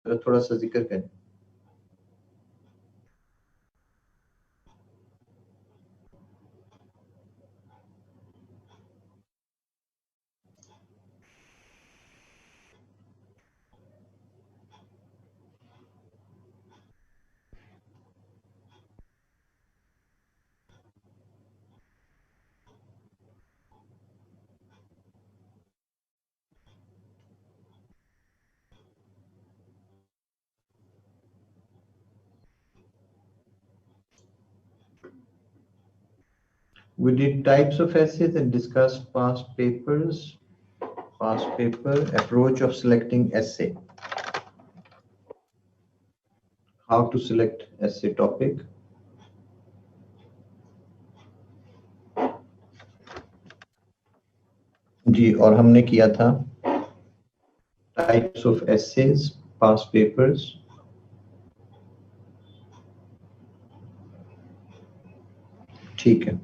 जरा थोड़ा सा जिक्र करें। We did types of essays and discussed past papers, past paper, approach of selecting essay, how to select essay topic. जी, और हमने किया था types of essays, past papers. ठीक है।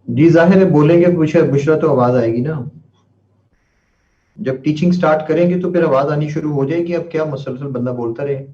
जी जाहिर है बोलेंगे बुशरा तो आवाज आएगी ना। जब टीचिंग स्टार्ट करेंगे तो फिर आवाज आनी शुरू हो जाएगी। अब क्या मुसलसल बंदा बोलता रहे।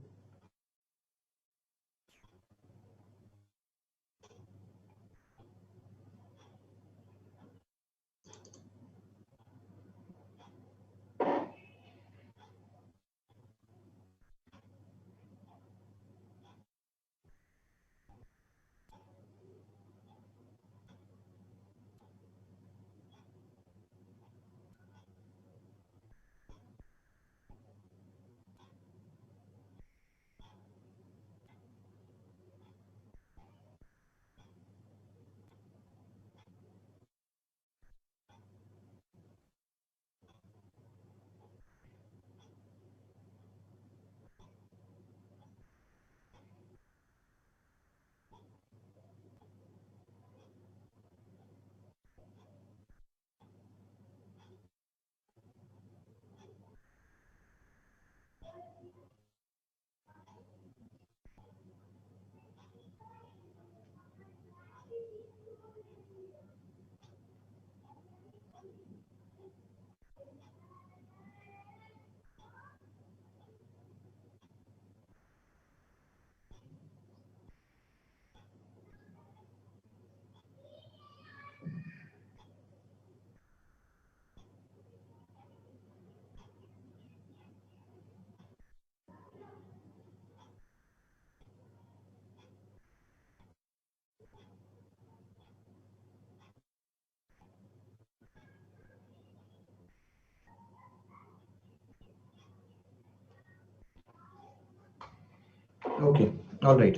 Okay, alright.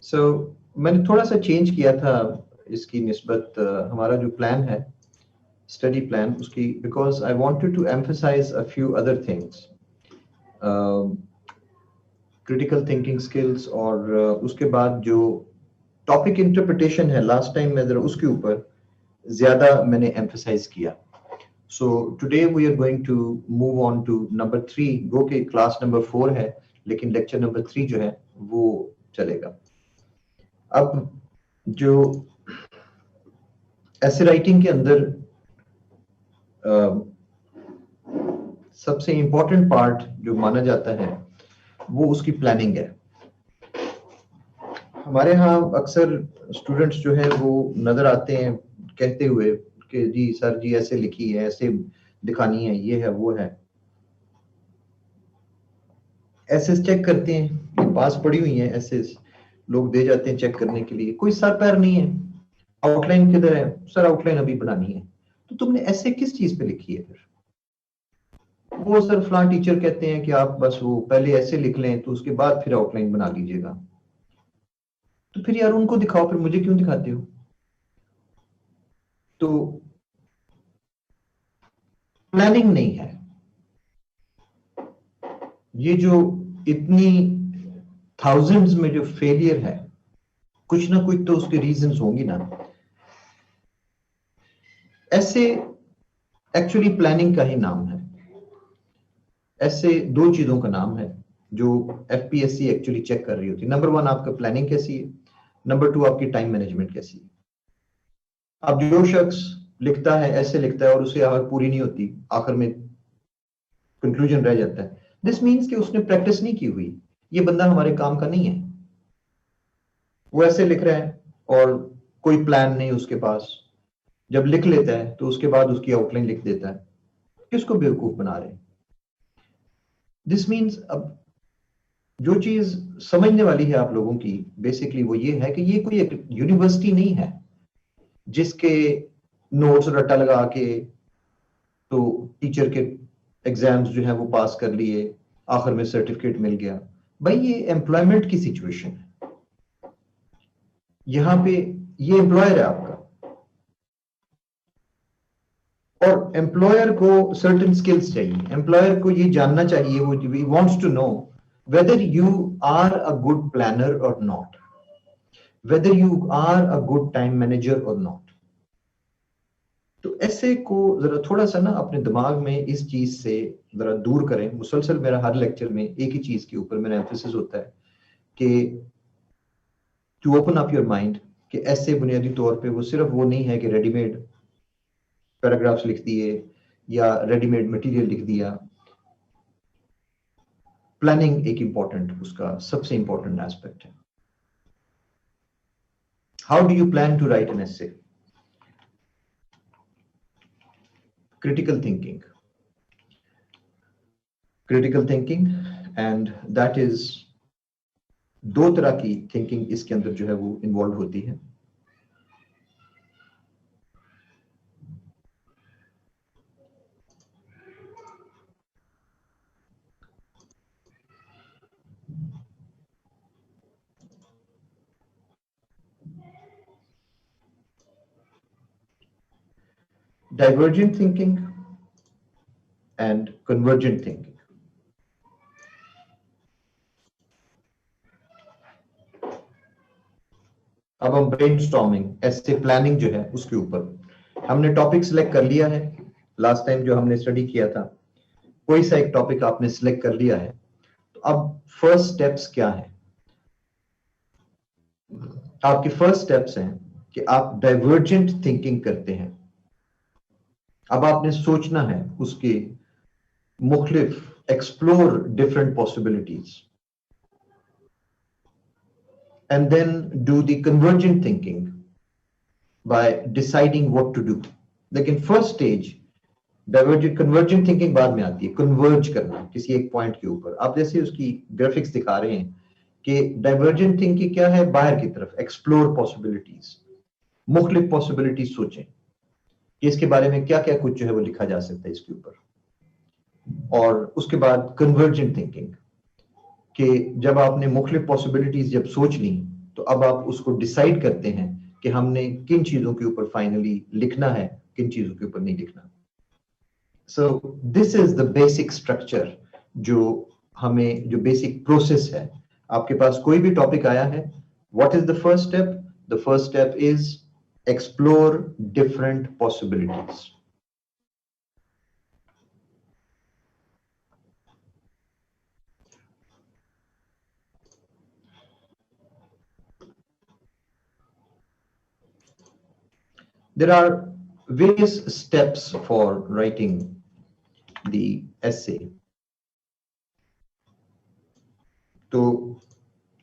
सो मैंने थोड़ा सा चेंज किया था इसकी निस्बत हमारा जो प्लान है स्टडी प्लान उसकी, because I wanted to emphasise a few other things, critical thinking skills, और उसके बाद जो टॉपिक इंटरप्रिटेशन है लास्ट टाइम मैं जरा उसके ऊपर ज्यादा मैंने एम्फसाइज किया। So today we are going to move on to number 3, गो के क्लास नंबर 4 है लेकिन लेक्चर नंबर 3 जो है वो चलेगा। अब जो ऐसे राइटिंग के अंदर सबसे इंपॉर्टेंट पार्ट जो माना जाता है वो उसकी प्लानिंग है। हमारे यहाँ अक्सर स्टूडेंट्स जो है वो नजर आते हैं कहते हुए कि जी सर जी ऐसे लिखी है, ऐसे दिखानी है, ये है वो है। एसेस चेक करते हैं, ये पास पड़ी हुई है एसेस, लोग दे जाते हैं चेक करने के लिए, कोई सर पैर नहीं है। आउटलाइन किधर है सर? आउटलाइन अभी बनानी है। तो तुमने ऐसे किस चीज पे लिखी है फिर? वो सर फलां टीचर कहते हैं कि आप बस वो पहले ऐसे लिख लें तो उसके बाद फिर आउटलाइन बना लीजिएगा। तो फिर यार उनको दिखाओ, फिर मुझे क्यों दिखाते हो? तो प्लानिंग नहीं है। ये जो इतनी थाउजेंड्स में जो फेलियर है, कुछ ना कुछ तो उसके रीजंस होंगी ना। ऐसे एक्चुअली प्लानिंग का ही नाम है। ऐसे दो चीजों का नाम है जो एफपीएससी एक्चुअली चेक कर रही होती है। नंबर वन, आपका प्लानिंग कैसी है। नंबर टू, आपकी टाइम मैनेजमेंट कैसी है। अब जो शख्स लिखता है, ऐसे लिखता है और उसे आखिर पूरी नहीं होती, आखिर में कंक्लूजन रह जाता है, दिस मीन्स कि उसने प्रैक्टिस नहीं की हुई। ये बंदा हमारे काम का नहीं है। वो ऐसे लिख रहा है और कोई प्लान नहीं उसके पास। जब लिख लेता है तो उसके बाद उसकी आउटलाइन लिख देता है। किसको बेवकूफ बना रहे हैं? दिस मीन्स अब जो चीज समझने वाली है आप लोगों की, बेसिकली वो ये है कि ये कोई एक यूनिवर्सिटी नहीं है जिसके नोट्स रट्टा लगा के तो टीचर के एग्जाम्स जो है वो पास कर लिए, आखिर में सर्टिफिकेट मिल गया। भाई ये एम्प्लॉयमेंट की सिचुएशन है। यहां पे ये एम्प्लॉयर है आपका, और एम्प्लॉयर को सर्टेन स्किल्स चाहिए। एम्प्लॉयर को ये जानना चाहिए, वो wants to know whether you are a good planner or not, whether you are a good time manager or not. तो ऐसे को जरा थोड़ा सा ना अपने दिमाग में इस चीज से जरा दूर करें। मुसलसल मेरा हर लेक्चर में एक ही चीज के ऊपर मेरा एम्फेसिस होता है कि to open up your mind, कि ऐसे बुनियादी तौर पे वो सिर्फ वो नहीं है कि रेडीमेड पैराग्राफ्स लिख दिए या रेडीमेड मटेरियल लिख दिया। प्लानिंग एक इंपॉर्टेंट, उसका सबसे इंपॉर्टेंट एस्पेक्ट है। How do you plan to write an essay? critical thinking, critical thinking, and that is दो तरह की थिंकिंग इसके अंदर जो है वो इन्वॉल्व होती है। Divergent thinking and convergent thinking. अब हम ब्रेनस्टॉर्मिंग, ऐसे प्लानिंग जो है उसके ऊपर हमने टॉपिक सिलेक्ट कर लिया है। लास्ट टाइम जो हमने स्टडी किया था, कोई सा एक टॉपिक आपने सिलेक्ट कर लिया है। तो अब फर्स्ट स्टेप्स क्या है? आपके फर्स्ट स्टेप्स हैं कि आप डाइवर्जेंट थिंकिंग करते हैं। अब आपने सोचना है उसके मुख्तलिफ, explore different possibilities, and then do the convergent thinking by deciding what to do. लेकिन first stage divergent, convergent thinking बाद में आती है। कन्वर्ज करना किसी एक पॉइंट के ऊपर। आप जैसे उसकी ग्राफिक्स दिखा रहे हैं कि डाइवर्जेंट थिंकिंग क्या है, बाहर की तरफ एक्सप्लोर पॉसिबिलिटीज, मुख्तलिफ पॉसिबिलिटीज सोचें कि इसके बारे में क्या क्या कुछ जो है वो लिखा जा सकता है इसके ऊपर। और उसके बाद कन्वर्जेंट थिंकिंग, कि जब आपने मुख्तलिफ पॉसिबिलिटीज जब सोच ली, तो अब आप उसको डिसाइड करते हैं कि हमने किन चीजों के ऊपर फाइनली लिखना है, किन चीजों के ऊपर नहीं लिखना। So this is the basic structure, जो हमें, जो बेसिक प्रोसेस है। आपके पास कोई भी टॉपिक आया है, what is the first step? The first step is explore different possibilities. There are various steps for writing the essay. So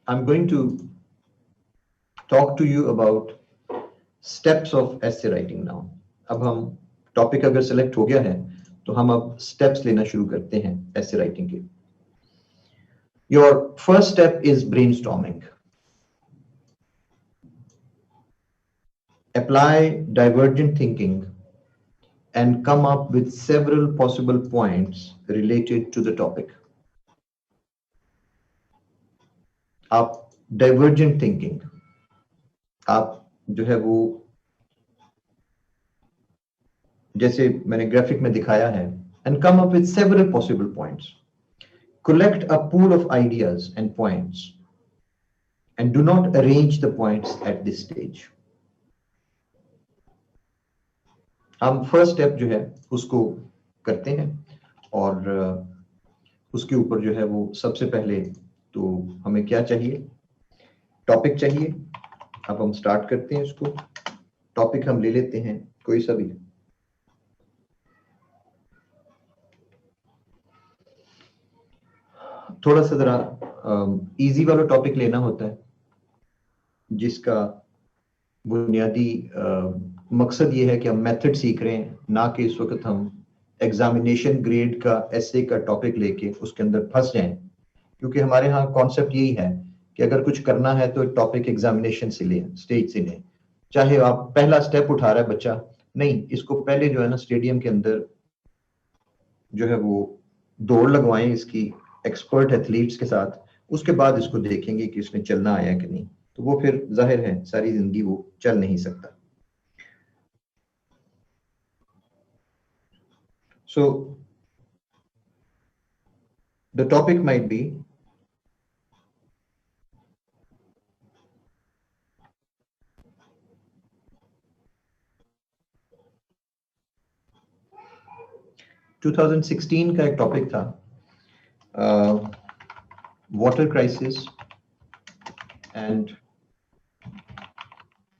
I'm going to talk to you about steps of essay writing now. अब हम topic अगर select हो गया है तो हम अब steps लेना शुरू करते हैं ऐसे राइटिंग के। Your first step is brainstorming. Apply divergent thinking and come up with several possible points related to the topic. आप divergent thinking, आप जो है वो जैसे मैंने ग्राफिक में दिखाया है, and come up with several possible points. Collect a pool of ideas and points and do not arrange the points at this stage. हम फर्स्ट स्टेप जो है उसको करते हैं और उसके ऊपर जो है वो सबसे पहले तो हमें क्या चाहिए, टॉपिक चाहिए। अब हम स्टार्ट करते हैं इसको। टॉपिक हम ले लेते हैं कोई सा भी। थोड़ा सा जरा इजी वाला टॉपिक लेना होता है जिसका बुनियादी मकसद ये है कि हम मेथड सीख रहे हैं, ना कि इस वक्त हम एग्जामिनेशन ग्रेड का एसए का टॉपिक लेके उसके अंदर फंस जाएं। क्योंकि हमारे यहाँ कॉन्सेप्ट यही है कि अगर कुछ करना है तो टॉपिक एग्जामिनेशन से लें, स्टेज से लें। चाहे आप पहला स्टेप उठा रहा है बच्चा, नहीं, इसको पहले जो है ना स्टेडियम के अंदर जो है वो दौड़ लगवाएं इसकी एक्सपर्ट एथलीट्स के साथ, उसके बाद इसको देखेंगे कि इसने चलना आया कि नहीं। तो वो फिर जाहिर है सारी जिंदगी वो चल नहीं सकता। So the topic might be uh, 2016 का एक टॉपिक था water crisis and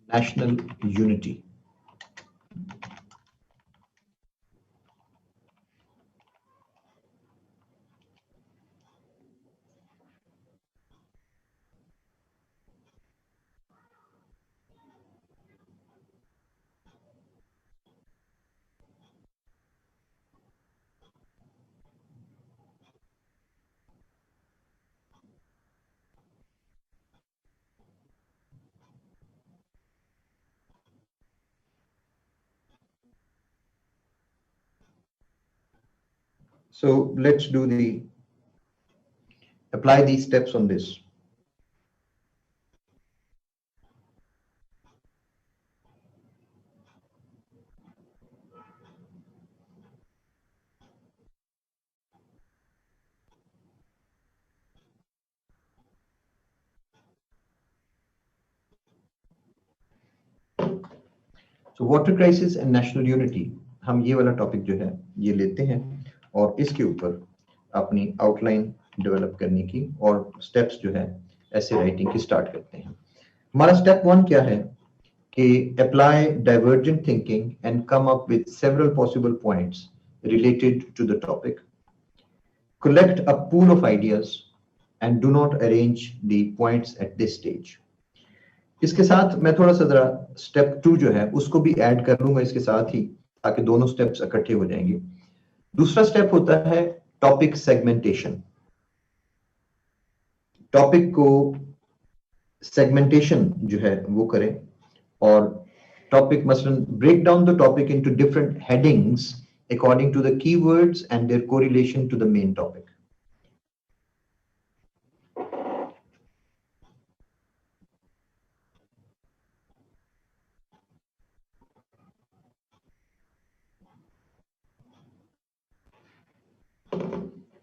national unity. So let's do apply these steps on this. So water crisis and national unity, हम ये वाला टॉपिक जो है ये लेते हैं और इसके ऊपर अपनी आउटलाइन डेवलप करने की और स्टेप्स जो है ऐसे राइटिंग की स्टार्ट करते हैं। हमारा स्टेप 1 क्या है कि apply divergent thinking and come up with several possible points related to the topic. Collect a pool of ideas and do not arrange the points at this stage. इसके साथ मैं थोड़ा सा जरा स्टेप 2 जो है उसको भी ऐड कर लूंगा इसके साथ ही, ताकि दोनों स्टेप्स इकट्ठे हो जाएंगे। दूसरा स्टेप होता है टॉपिक सेगमेंटेशन। टॉपिक को सेगमेंटेशन जो है वो करें और टॉपिक मसलन break down the topic into different headings according to the keywords and their correlation to the main topic.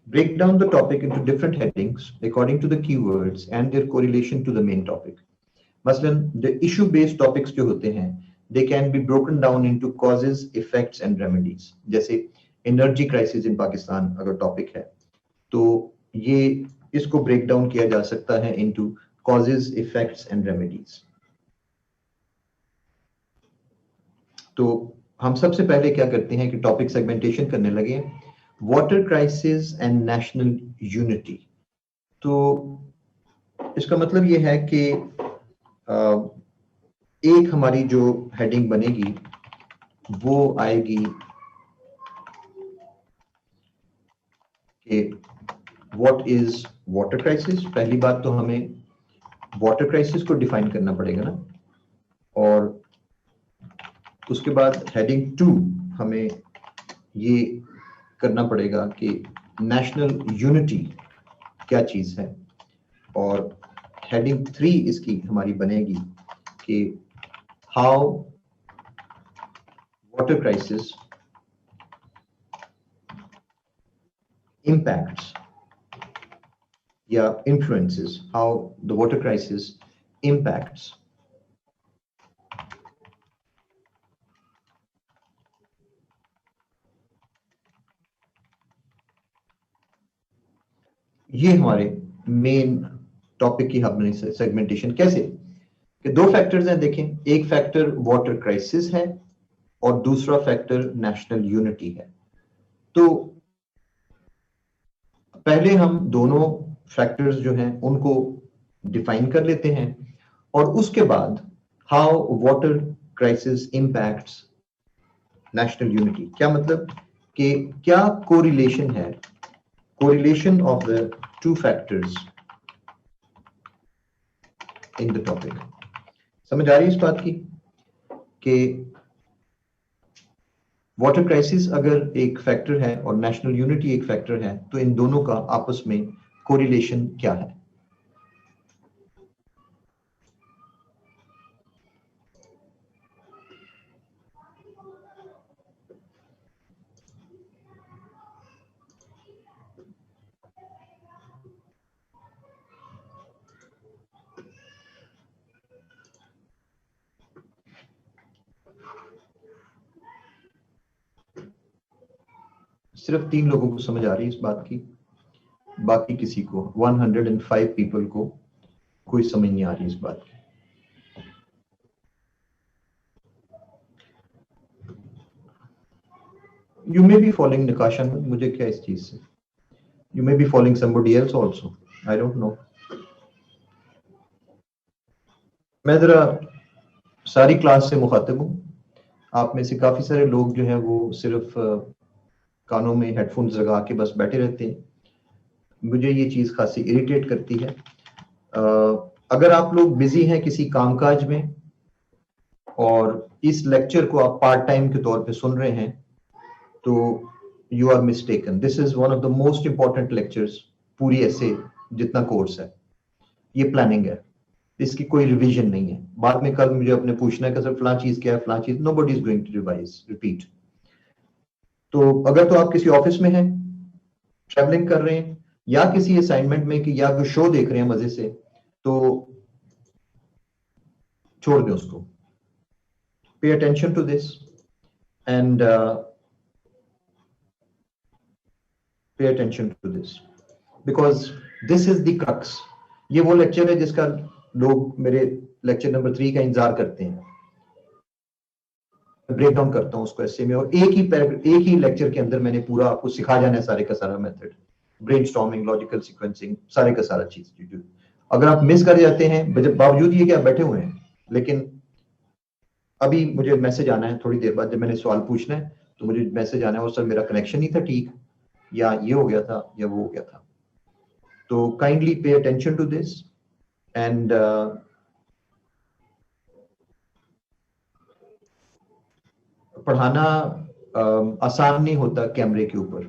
Break down the topic into different headings according to the keywords and their correlation to the main topic. मसलन the issue based topics जो होते हैं they can be broken down into causes, effects and remedies. जैसे energy crisis in Pakistan अगर topic है तो ये इसको ब्रेक डाउन किया जा सकता है into causes, effects and remedies. तो हम सबसे पहले क्या करते हैं कि टॉपिक सेगमेंटेशन करने लगे, water crisis and national unity. तो इसका मतलब ये है कि एक हमारी जो हेडिंग बनेगी वो आएगी कि व्हाट इज वाटर क्राइसिस। पहली बात तो हमें वाटर क्राइसिस को डिफाइन करना पड़ेगा ना, और उसके बाद हेडिंग 2 हमें ये करना पड़ेगा कि नेशनल यूनिटी क्या चीज है, और हेडिंग 3 इसकी हमारी बनेगी कि हाउ वाटर क्राइसिस impacts या influences, how the water crisis impacts ये हमारे मेन टॉपिक की हमने सेगमेंटेशन कैसे कि दो फैक्टर्स हैं देखें, एक फैक्टर वाटर क्राइसिस है और दूसरा फैक्टर नेशनल यूनिटी है। तो पहले हम दोनों फैक्टर्स जो हैं उनको डिफाइन कर लेते हैं, और उसके बाद how water crisis impacts national unity. क्या मतलब कि क्या कोरिलेशन है, correlation of the two factors in the topic. समझ आ रही है इस बात की कि वाटर क्राइसिस अगर एक फैक्टर है और नेशनल यूनिटी एक फैक्टर है, तो इन दोनों का आपस में कोरिलेशन क्या है। सिर्फ 3 लोगों को समझ आ रही है इस बात की, बाकी किसी को 105 पीपल को कोई समझ नहीं आ रही इस बात की। यू मे बी फॉलोइंग निकाशा, मुझे क्या इस चीज से, you may be following somebody else also, I don't know. मैं जरा सारी क्लास से मुखातिब हूँ, आप में से काफी सारे लोग जो हैं वो सिर्फ कानों में हेडफोन्स लगा के बस बैठे रहते हैं, मुझे ये चीज खासी इरिटेट करती है। अगर आप लोग बिजी हैं किसी कामकाज में और इस लेक्चर को आप पार्ट टाइम के तौर पे सुन रहे हैं, तो you are mistaken. This is one of the most important lectures पूरी ऐसे जितना कोर्स है, ये प्लानिंग है, इसकी कोई रिवीजन नहीं है। बाद में कल मुझे अपने पूछना है कि सर फलां चीज क्या है, फलां चीज, nobody is going to revise repeat. तो अगर तो आप किसी ऑफिस में हैं, ट्रैवलिंग कर रहे हैं, या किसी असाइनमेंट में कि या कोई शो देख रहे हैं मजे से, तो छोड़ दें उसको। Pay attention to this and pay attention to this because this is the crux. ये वो लेक्चर है जिसका लोग मेरे लेक्चर नंबर 3 का इंतजार करते हैं। ब्रेक डाउन करता हूं उसको ऐसे में, और एक ही लेक्चर के अंदर मैंने पूरा आपको सिखा जाना है सारे का सारा मेथड, ब्रेनस्टॉर्मिंग, लॉजिकल सीक्वेंसिंग, सारे का सारा चीज। अगर आप मिस कर जाते हैं, बावजूद ये कि आप बैठे हुए हैं, लेकिन अभी मुझे मैसेज आना है थोड़ी देर बाद, जब मैंने सवाल पूछना है तो मुझे मैसेज आना है, और सर मेरा कनेक्शन नहीं था ठीक, या ये हो गया था या वो हो गया था। तो काइंडली पे अटेंशन टू दिस एंड पढ़ाना आसान नहीं होता कैमरे के ऊपर।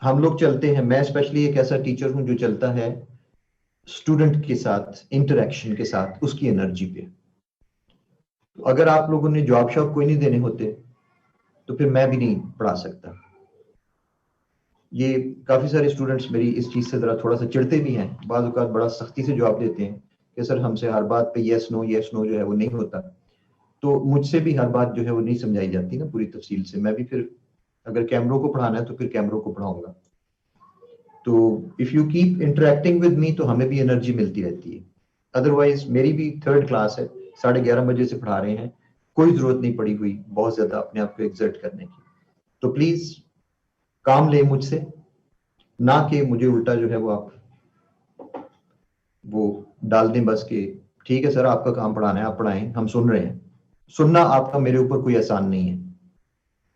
हम लोग चलते हैं, मैं स्पेशली एक ऐसा टीचर हूं जो चलता है स्टूडेंट के साथ, इंटरेक्शन के साथ, उसकी एनर्जी पे। तो अगर आप लोगों ने जॉब शॉब कोई नहीं देने होते तो फिर मैं भी नहीं पढ़ा सकता। ये काफी सारे स्टूडेंट्स मेरी इस चीज से जरा थोड़ा सा चिढ़ते भी हैं, बाज़ औक़ात बड़ा सख्ती से जवाब देते हैं कि सर हमसे हर बात पे यस नो जो है वो नहीं होता। तो मुझसे भी हर बात जो है वो नहीं समझाई जाती ना पूरी तफसील से। मैं भी फिर अगर कैमरों को पढ़ाना है तो फिर कैमरों को पढ़ाऊंगा। तो if you keep interacting with me तो हमें भी एनर्जी मिलती रहती है। अदरवाइज मेरी भी 3rd क्लास है, 11:30 बजे से पढ़ा रहे हैं, कोई जरूरत नहीं पड़ी हुई बहुत ज्यादा अपने आप को एक्सर्ट करने की। तो प्लीज काम लें मुझसे, ना कि मुझे उल्टा जो है वो आप वो डाल दें बस के ठीक है सर आपका काम पढ़ाना है आप पढ़ाएं, हम सुन रहे हैं। सुनना आपका मेरे ऊपर कोई एहसान नहीं है।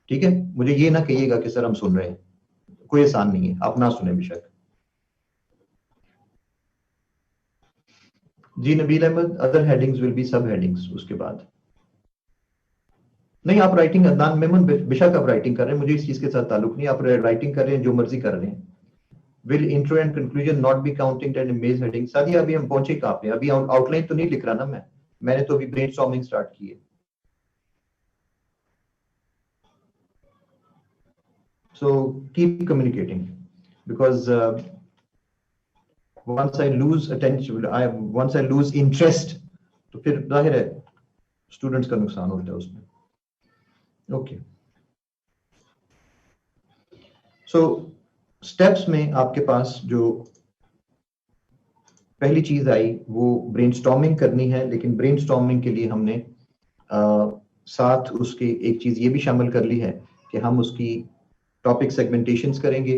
ठीक है, मुझे ये ना कहिएगा कि सर हम सुन रहे हैं, कोई आसान नहीं है, आप ना सुने बेशक। जी Nabeel Ahmed, other headings will be sub headings उसके बाद। नहीं, आप राइटिंग, अदनान मेमन, बेशक आप राइटिंग कर रहे हैं, मुझे इस चीज के साथ ताल्लुक नहीं, आप राइटिंग कर रहे हैं, जो मर्जी कर रहे हैं। Will intro and conclusion not be counting and image heading. Sadia, अभी हम पहुंचे कहाँ पे? अभी आउटलाइन तो नहीं लिख रहा ना मैंने तो अभी ब्रेनस्टॉर्मिंग स्टार्ट की है। So keep communicating, because once I lose attention, once I lose interest, तो फिर जाहिर है स्टूडेंट्स का नुकसान होता है उसमें। ओके, सो स्टेप्स में आपके पास जो पहली चीज आई वो ब्रेनस्टॉर्मिंग करनी है, लेकिन ब्रेनस्टॉर्मिंग के लिए हमने साथ उसके एक चीज ये भी शामिल कर ली है कि हम उसकी टॉपिक सेगमेंटेशंस करेंगे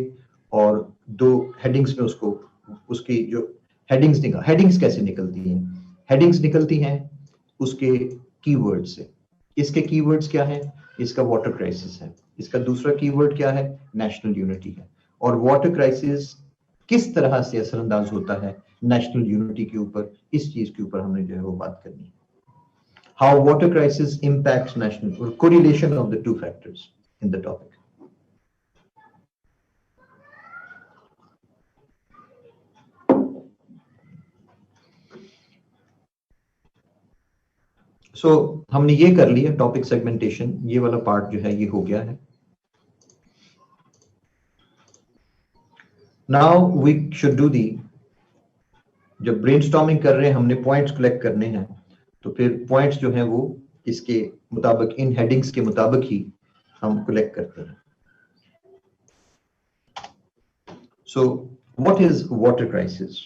और दो हेडिंग्स में उसको, उसकी जो हेडिंग्स कैसे निकलती हैं? हेडिंग्स निकलती हैं उसके कीवर्ड से। इसके कीवर्ड्स क्या है? इसका वाटर क्राइसिस है, इसका दूसरा कीवर्ड क्या है? नेशनल यूनिटी है। और वाटर क्राइसिस किस तरह से असरअंदाज होता है नेशनल यूनिटी के ऊपर, इस चीज के ऊपर हमने जो है वो बात करनी है। How water crisis impacts national, or correlation of the two factors in the topic. सो हमने ये कर लिया टॉपिक सेगमेंटेशन, ये वाला पार्ट जो है ये हो गया है। Now we should do the, जब ब्रेनस्टॉर्मिंग कर रहे हैं हमने पॉइंट्स कलेक्ट करने हैं, तो फिर पॉइंट्स जो हैं वो इसके मुताबिक, इन हेडिंग्स के मुताबिक ही हम कलेक्ट करते हैं। So what is water crisis?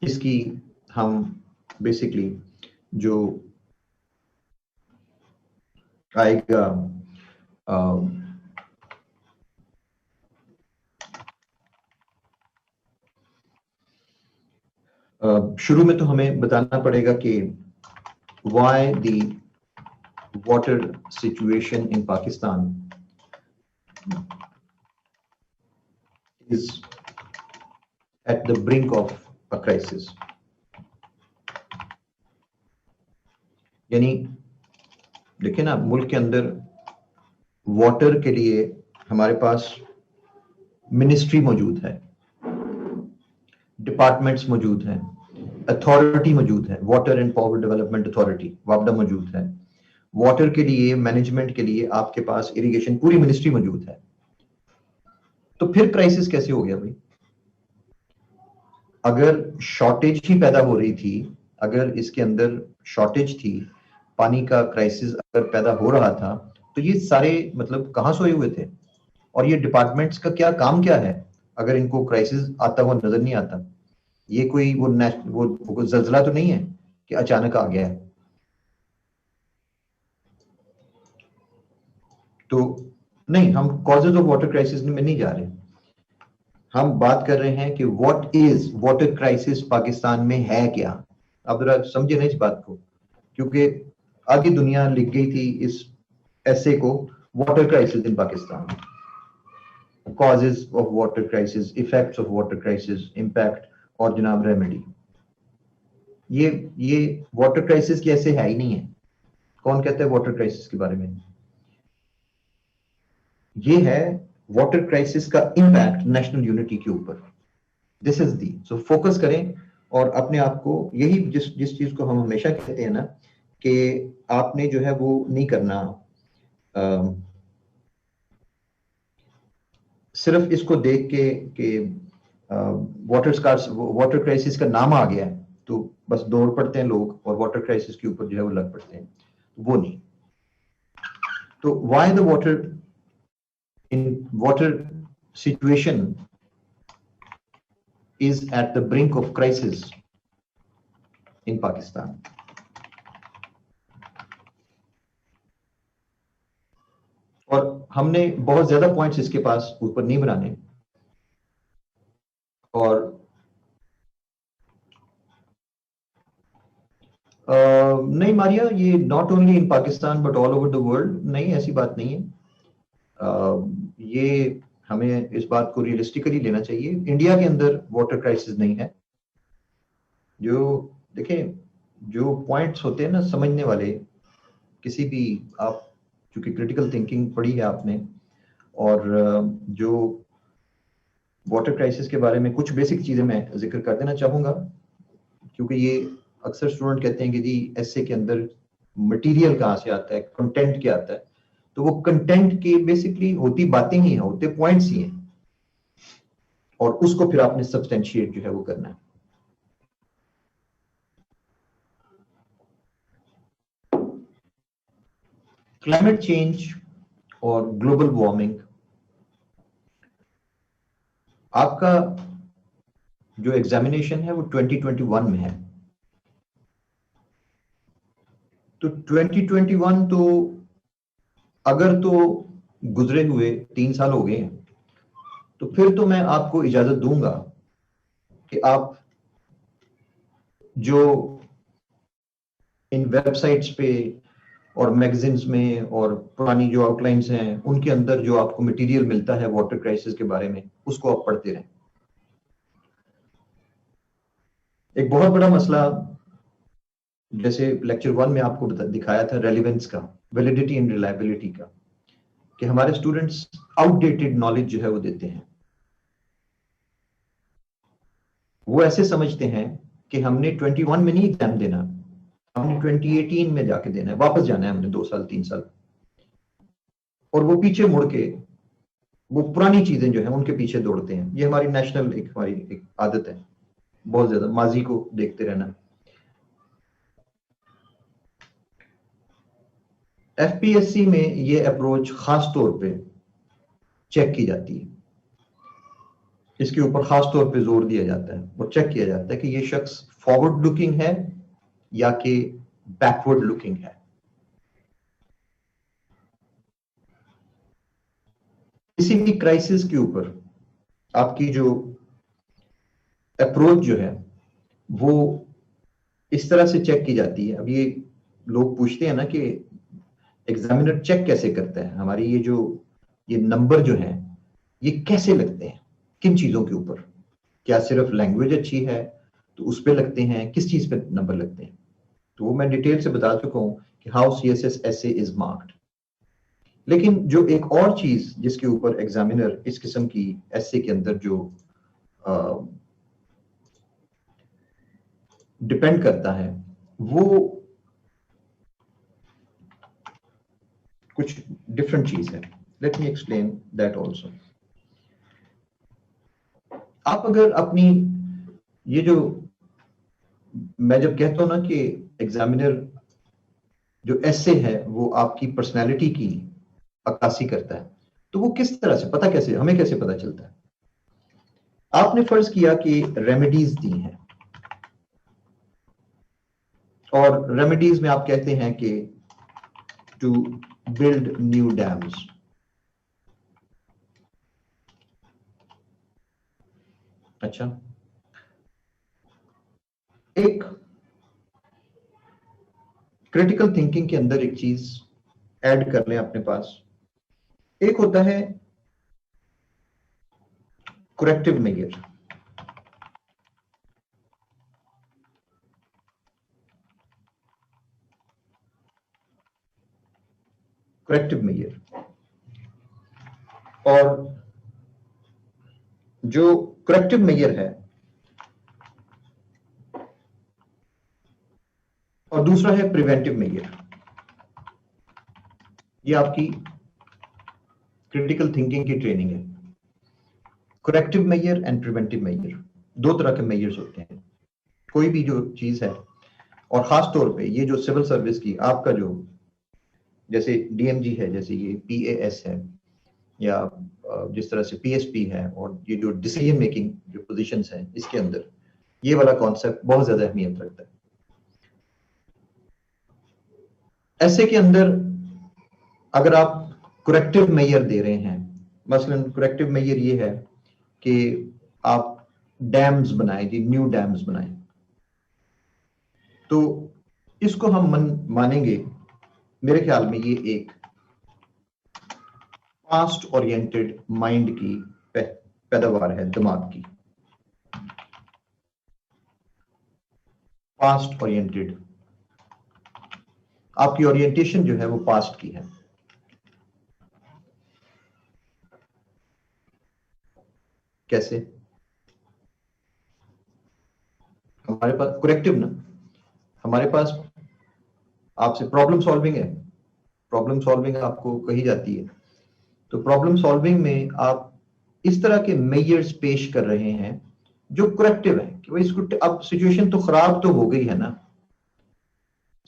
इसकी हम बेसिकली जो आएगा, शुरू में तो हमें बताना पड़ेगा कि why the water situation in Pakistan is at the brink of a crisis. यानी देखिए ना, मुल्क के अंदर वाटर के लिए हमारे पास मिनिस्ट्री मौजूद है, डिपार्टमेंट्स मौजूद हैं, अथॉरिटी मौजूद है, water and power development authority वापडा मौजूद है। वाटर के लिए, मैनेजमेंट के लिए आपके पास इरिगेशन पूरी मिनिस्ट्री मौजूद है। तो फिर क्राइसिस कैसे हो गया भाई? अगर शॉर्टेज ही पैदा हो रही थी, अगर इसके अंदर शॉर्टेज थी, पानी का क्राइसिस अगर पैदा हो रहा था, तो ये सारे मतलब कहाँ सोए हुए थे? और ये डिपार्टमेंट्स का क्या काम क्या है अगर इनको क्राइसिस आता हुआ नजर नहीं आता? ये कोई वो जल्जला तो नहीं है कि अचानक आ गया है। तो नहीं, हम कॉजेज ऑफ वाटर क्राइसिस में नहीं जा रहे, हम बात कर रहे हैं कि what is water crisis Pakistan में है क्या। आप जरा समझे ना इस बात को, क्योंकि आधी दुनिया लिख गई थी इस ऐसे को, water crisis in Pakistan, causes of water crisis, effects of water crisis, impact और जनाब रेमेडी। ये वाटर क्राइसिस की ऐसे है ही नहीं है। कौन कहता है वाटर क्राइसिस के बारे में? ये है वाटर क्राइसिस का इम्पैक्ट नेशनल यूनिटी के ऊपर। This is the, so focus करें और अपने आप को, यही जिस चीज को हम हमेशा कहते हैं ना कि आपने जो है वो नहीं करना, सिर्फ इसको देख के कि वाटर क्राइसिस का नाम आ गया है तो बस दौड़ पड़ते हैं लोग और वाटर क्राइसिस के ऊपर जो है वो लग पड़ते हैं, वो नहीं। तो why the water situation is at the brink of crisis in Pakistan. और हमने बहुत ज्यादा पॉइंट्स इसके पास ऊपर नहीं बनाने, और नहीं मारिया, ये not only in Pakistan but all over the world, नहीं ऐसी बात नहीं है। ये हमें इस बात को रियलिस्टिकली लेना चाहिए। इंडिया के अंदर वाटर क्राइसिस नहीं है। जो देखें, जो पॉइंट्स होते हैं ना समझने वाले, किसी भी, आप चूंकि क्रिटिकल थिंकिंग पढ़ी है आपने, और जो वाटर क्राइसिस के बारे में कुछ बेसिक चीजें मैं जिक्र कर देना चाहूंगा, क्योंकि ये अक्सर स्टूडेंट कहते हैं कि जी एसए के अंदर मटेरियल कहाँ से आता है, कंटेंट क्या आता है। तो वो कंटेंट की बेसिकली होती बातें ही हैं, होते पॉइंट्स ही हैं, और उसको फिर आपने सब्सटेंशिएट जो है वो करना है। क्लाइमेट चेंज और ग्लोबल वार्मिंग, आपका जो एग्जामिनेशन है वो 2021 में है। तो 2021 तो अगर तो गुजरे हुए 3 साल हो गए हैं, तो फिर तो मैं आपको इजाजत दूंगा कि आप जो इन वेबसाइट्स पे और मैगजीन्स में और पुरानी जो आउटलाइंस हैं उनके अंदर जो आपको मटेरियल मिलता है वाटर क्राइसिस के बारे में, उसको आप पढ़ते रहें। एक बहुत बड़ा मसला, जैसे लेक्चर 1 में आपको दिखाया था, रेलिवेंस का, वैलिडिटी एंड रिलायबिलिटी का, कि हमारे स्टूडेंट्स आउटडेटेड नॉलेज जो है वो देते हैं। वो ऐसे समझते हैं कि हमने 21 में नहीं एग्जाम देना, हमने 2018 में जाके देना है, वापस जाना है हमने 2 साल 3 साल, और वो पीछे मुड़ के वो पुरानी चीजें जो है उनके पीछे दौड़ते हैं। ये हमारी नेशनल हमारी एक आदत है, बहुत ज्यादा माजी को देखते रहना। एफपीएससी में ये अप्रोच खास तौर पे चेक की जाती है, इसके ऊपर खास तौर पे जोर दिया जाता है और चेक किया जाता है कि ये शख्स फॉरवर्ड लुकिंग है या कि बैकवर्ड लुकिंग है। किसी भी क्राइसिस के ऊपर आपकी जो अप्रोच जो है वो इस तरह से चेक की जाती है। अब ये लोग पूछते हैं ना कि एग्जामिनर चेक कैसे करता है, हमारी ये नंबर जो है ये कैसे लगते हैं, किन चीजों के ऊपर, क्या सिर्फ लैंग्वेज अच्छी है तो उस पे लगते हैं, किस चीज पे नंबर लगते हैं। तो वो मैं डिटेल से बता चुका हूं कि how CSS SA is marked. लेकिन जो एक और चीज जिसके ऊपर एग्जामिनर इस किस्म की एसए के अंदर जो डिपेंड करता है, वो कुछ डिफरेंट चीज है। Let me explain that also. आप अगर अपनी ये जो, मैं जब कहता हूं ना कि एग्जामिनर जो एसए है वो आपकी पर्सनैलिटी की अक्कासी करता है, तो वो किस तरह से पता, कैसे हमें कैसे पता चलता है। आपने फर्ज किया कि रेमेडीज दी हैं, और रेमेडीज में आप कहते हैं कि टू बिल्ड न्यू डैम्स। अच्छा, एक क्रिटिकल थिंकिंग के अंदर एक चीज ऐड कर लें अपने पास, एक होता है करेक्टिव मेजर। करेक्टिव मेजर, और जो करेक्टिव मेजर है, और दूसरा है प्रिवेंटिव मेजर। ये आपकी क्रिटिकल थिंकिंग की ट्रेनिंग है। Corrective measure and preventive measure, दो तरह के मेजर्स होते हैं। कोई भी जो चीज है, और खास तौर पे ये जो सिविल सर्विस की आपका जो, जैसे डीएमजी है, जैसे ये पीएएस है, या जिस तरह से पीएसपी है, और ये जो डिसीजन मेकिंग जो पोजीशंस हैं, इसके अंदर ये वाला कॉन्सेप्ट बहुत ज्यादा अहमियत रखता है। ऐसे के अंदर अगर आप करेक्टिव मेजर दे रहे हैं, मसलन करेक्टिव मेजर ये है कि आप डैम्स बनाएं जी, न्यू डैम्स बनाएं, तो इसको हम मानेंगे, मेरे ख्याल में ये एक पास्ट ओरिएंटेड माइंड की पैदावार है, दिमाग की पास्ट ओरिएंटेड। आपकी ओरिएंटेशन जो है वो पास्ट की है। कैसे? हमारे पास करेक्टिव ना, हमारे पास आपसे प्रॉब्लम सॉल्विंग है, प्रॉब्लम सॉल्विंग आपको कही जाती है। तो प्रॉब्लम सॉल्विंग में आप इस तरह के मेजर्स पेश कर रहे हैं जो करेक्टिव है कि भाई इसको, अब सिचुएशन तो खराब तो हो गई है ना,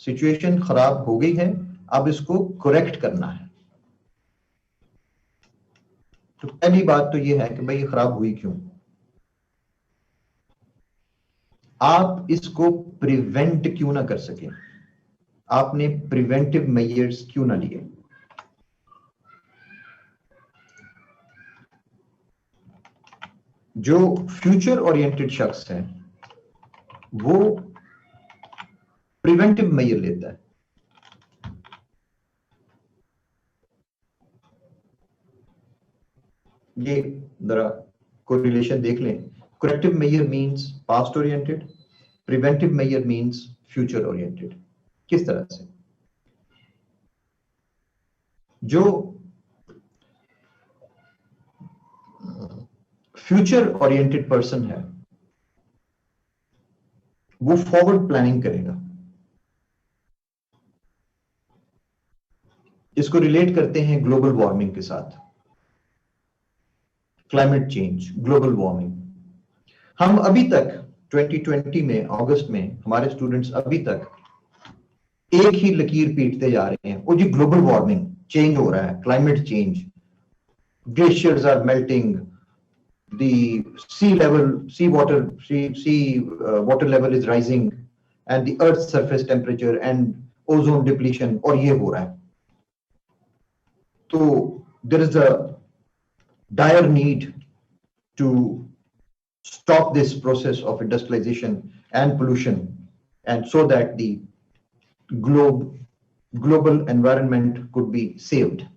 सिचुएशन खराब हो गई है, अब इसको करेक्ट करना है। तो पहली बात तो ये है कि भाई ये खराब हुई क्यों, आप इसको प्रिवेंट क्यों ना कर सके, आपने प्रिवेंटिव मेजर्स क्यों ना लिए। जो फ्यूचर ओरिएंटेड शख्स है वो प्रिवेंटिव मेजर लेता है। ये जरा कोरिलेशन देख लें। Corrective measure means past oriented, preventive measure means future oriented. किस तरह से? जो फ्यूचर ओरिएंटेड पर्सन है वो फॉरवर्ड प्लानिंग करेगा। इसको रिलेट करते हैं ग्लोबल वार्मिंग के साथ, क्लाइमेट चेंज, ग्लोबल वार्मिंग। हम अभी तक 2020 में अगस्त में हमारे स्टूडेंट्स अभी तक एक ही लकीर पीटते जा रहे हैं, वो जी ग्लोबल वार्मिंग, चेंज हो रहा है, climate change, glaciers are melting, the sea level, water level is rising, and the earth's surface temperature and ozone depletion, और ये हो रहा है। तो there is a dire need to stop this process of industrialization and pollution, and so that the global environment could be saved।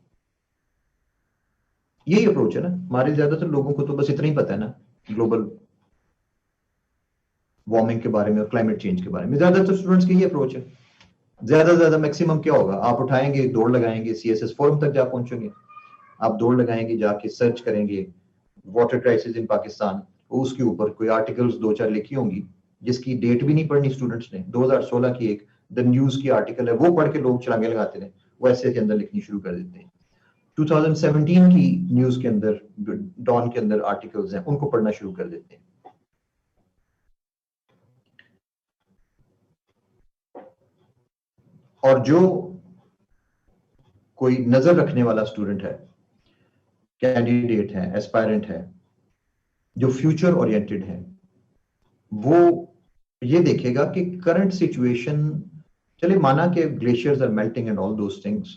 यही approach है ना। हमारे ज्यादातर लोगों को तो बस इतना ही पता है ना ग्लोबल वार्मिंग के बारे में और क्लाइमेट चेंज के बारे में। ज्यादातर स्टूडेंट्स की ये अप्रोच है। ज्यादा से ज्यादा मैक्सिमम क्या होगा, आप उठाएंगे, दौड़ लगाएंगे, CSS फोरम तक जा पहुंचेंगे, आप दौड़ लगाएंगे, जाके सर्च करेंगे वाटर क्राइसिस इन पाकिस्तान, उसके ऊपर कोई आर्टिकल्स 2-4 लिखी होंगी जिसकी डेट भी नहीं पढ़नी स्टूडेंट्स ने। 2016 की एक द न्यूज की आर्टिकल है, वो पढ़ के लोग छलांगे लगाते हैं, वो ऐसे के अंदर लिखनी शुरू कर देते हैं। 2017 की न्यूज के अंदर, डॉन के अंदर आर्टिकल्स हैं, उनको पढ़ना शुरू कर देते हैं। और जो कोई नजर रखने वाला स्टूडेंट है, कैंडिडेट है, एस्पायरेंट है, जो फ्यूचर ओरिएंटेड है, वो ये देखेगा कि करंट सिचुएशन, चले माना कि glaciers are melting and all those things,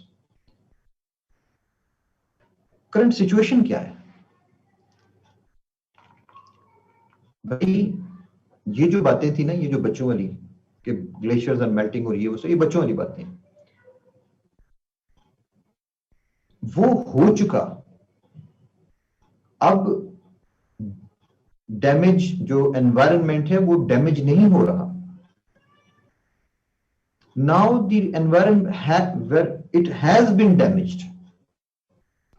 current situation क्या है भाई। ये जो बातें थी ना, ये जो बच्चों वाली कि ग्लेशियर्स आर मेल्टिंग और ये बच्चों वाली बातें, वो हो चुका। अब डैमेज, जो एनवायरनमेंट है वो डैमेज नहीं हो रहा। Now the environment it has been damaged,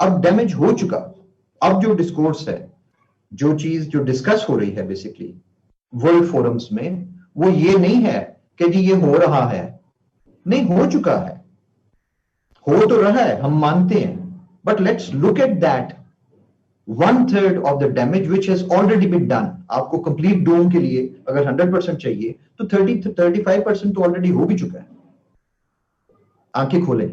अब डैमेज हो चुका। अब जो डिस्कोर्स है, जो चीज जो डिस्कस हो रही है बेसिकली वर्ल्ड फोरम्स में, वो ये नहीं है कि जी ये हो रहा है, नहीं, हो चुका है, हो तो रहा है, हम मानते हैं, but let's look at that 1/3 of the damage which has already been done. आपको कंप्लीट डोम के लिए अगर 100% चाहिए तो 35% तो ऑलरेडी हो भी चुका है। आंखें खोलें,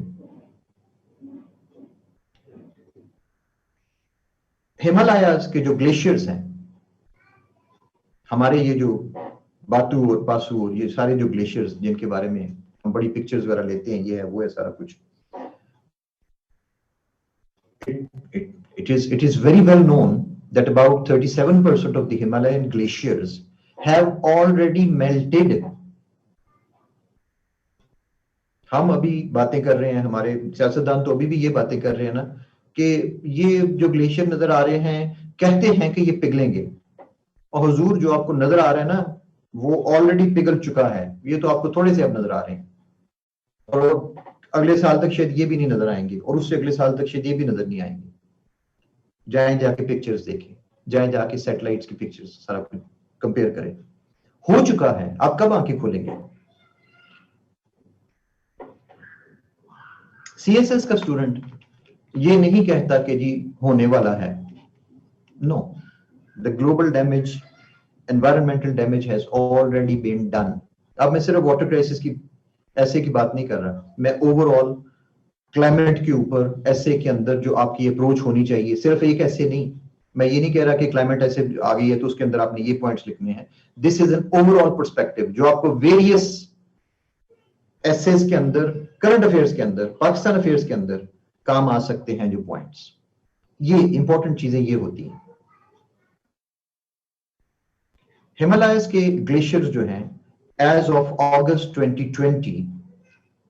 हिमालयाज के जो ग्लेशियर्स हैं, हमारे ये जो बातू और पासू और ये सारे जो ग्लेशियर्स जिनके बारे में हम बड़ी पिक्चर्स वगैरह लेते हैं, ये है वो है सारा कुछ, it is very well known that about 37% of the Himalayan glaciers have already melted. हम अभी बातें कर रहे हैं, हमारे सियासतदान तो अभी भी ये बातें कर रहे हैं ना कि ये जो ग्लेशियर नजर आ रहे हैं कहते हैं कि ये पिघलेंगे, और हुजूर जो आपको नजर आ रहा है ना वो ऑलरेडी पिघल चुका है, ये तो आपको थोड़े से अब नजर आ रहे हैं, और अगले साल तक शायद ये भी नहीं नजर आएंगे, और उससे अगले साल तक शायद ये भी नजर नहीं आएंगे। जाएं जाके पिक्चर्स देखें, जाएं जाके सैटेलाइट्स की पिक्चर्स सारा कुछ कंपेयर करें, हो चुका है। आप कब आंखें खोलेंगे? सीएसएस का स्टूडेंट ये नहीं कहता कि जी होने वाला है, no, the global damage, environmental damage has already been done. अब मैं सिर्फ वाटर क्राइसिस की ऐसे की बात नहीं कर रहा, मैं ओवरऑल क्लाइमेट के ऊपर ऐसे के अंदर जो आपकी अप्रोच होनी चाहिए, सिर्फ एक ऐसे नहीं, मैं ये नहीं कह रहा कि क्लाइमेट ऐसे आ गई है तो उसके अंदर आपने ये पॉइंट्स लिखने हैं। This is an overall perspective जो आपको वेरियस एसेस के अंदर, करंट अफेयर्स के अंदर, पाकिस्तान अफेयर्स के अंदर काम आ सकते हैं। जो पॉइंट्स, ये इंपॉर्टेंट चीजें ये होती हैं। हिमालयस के ग्लेशियर्स जो हैं as of August 2020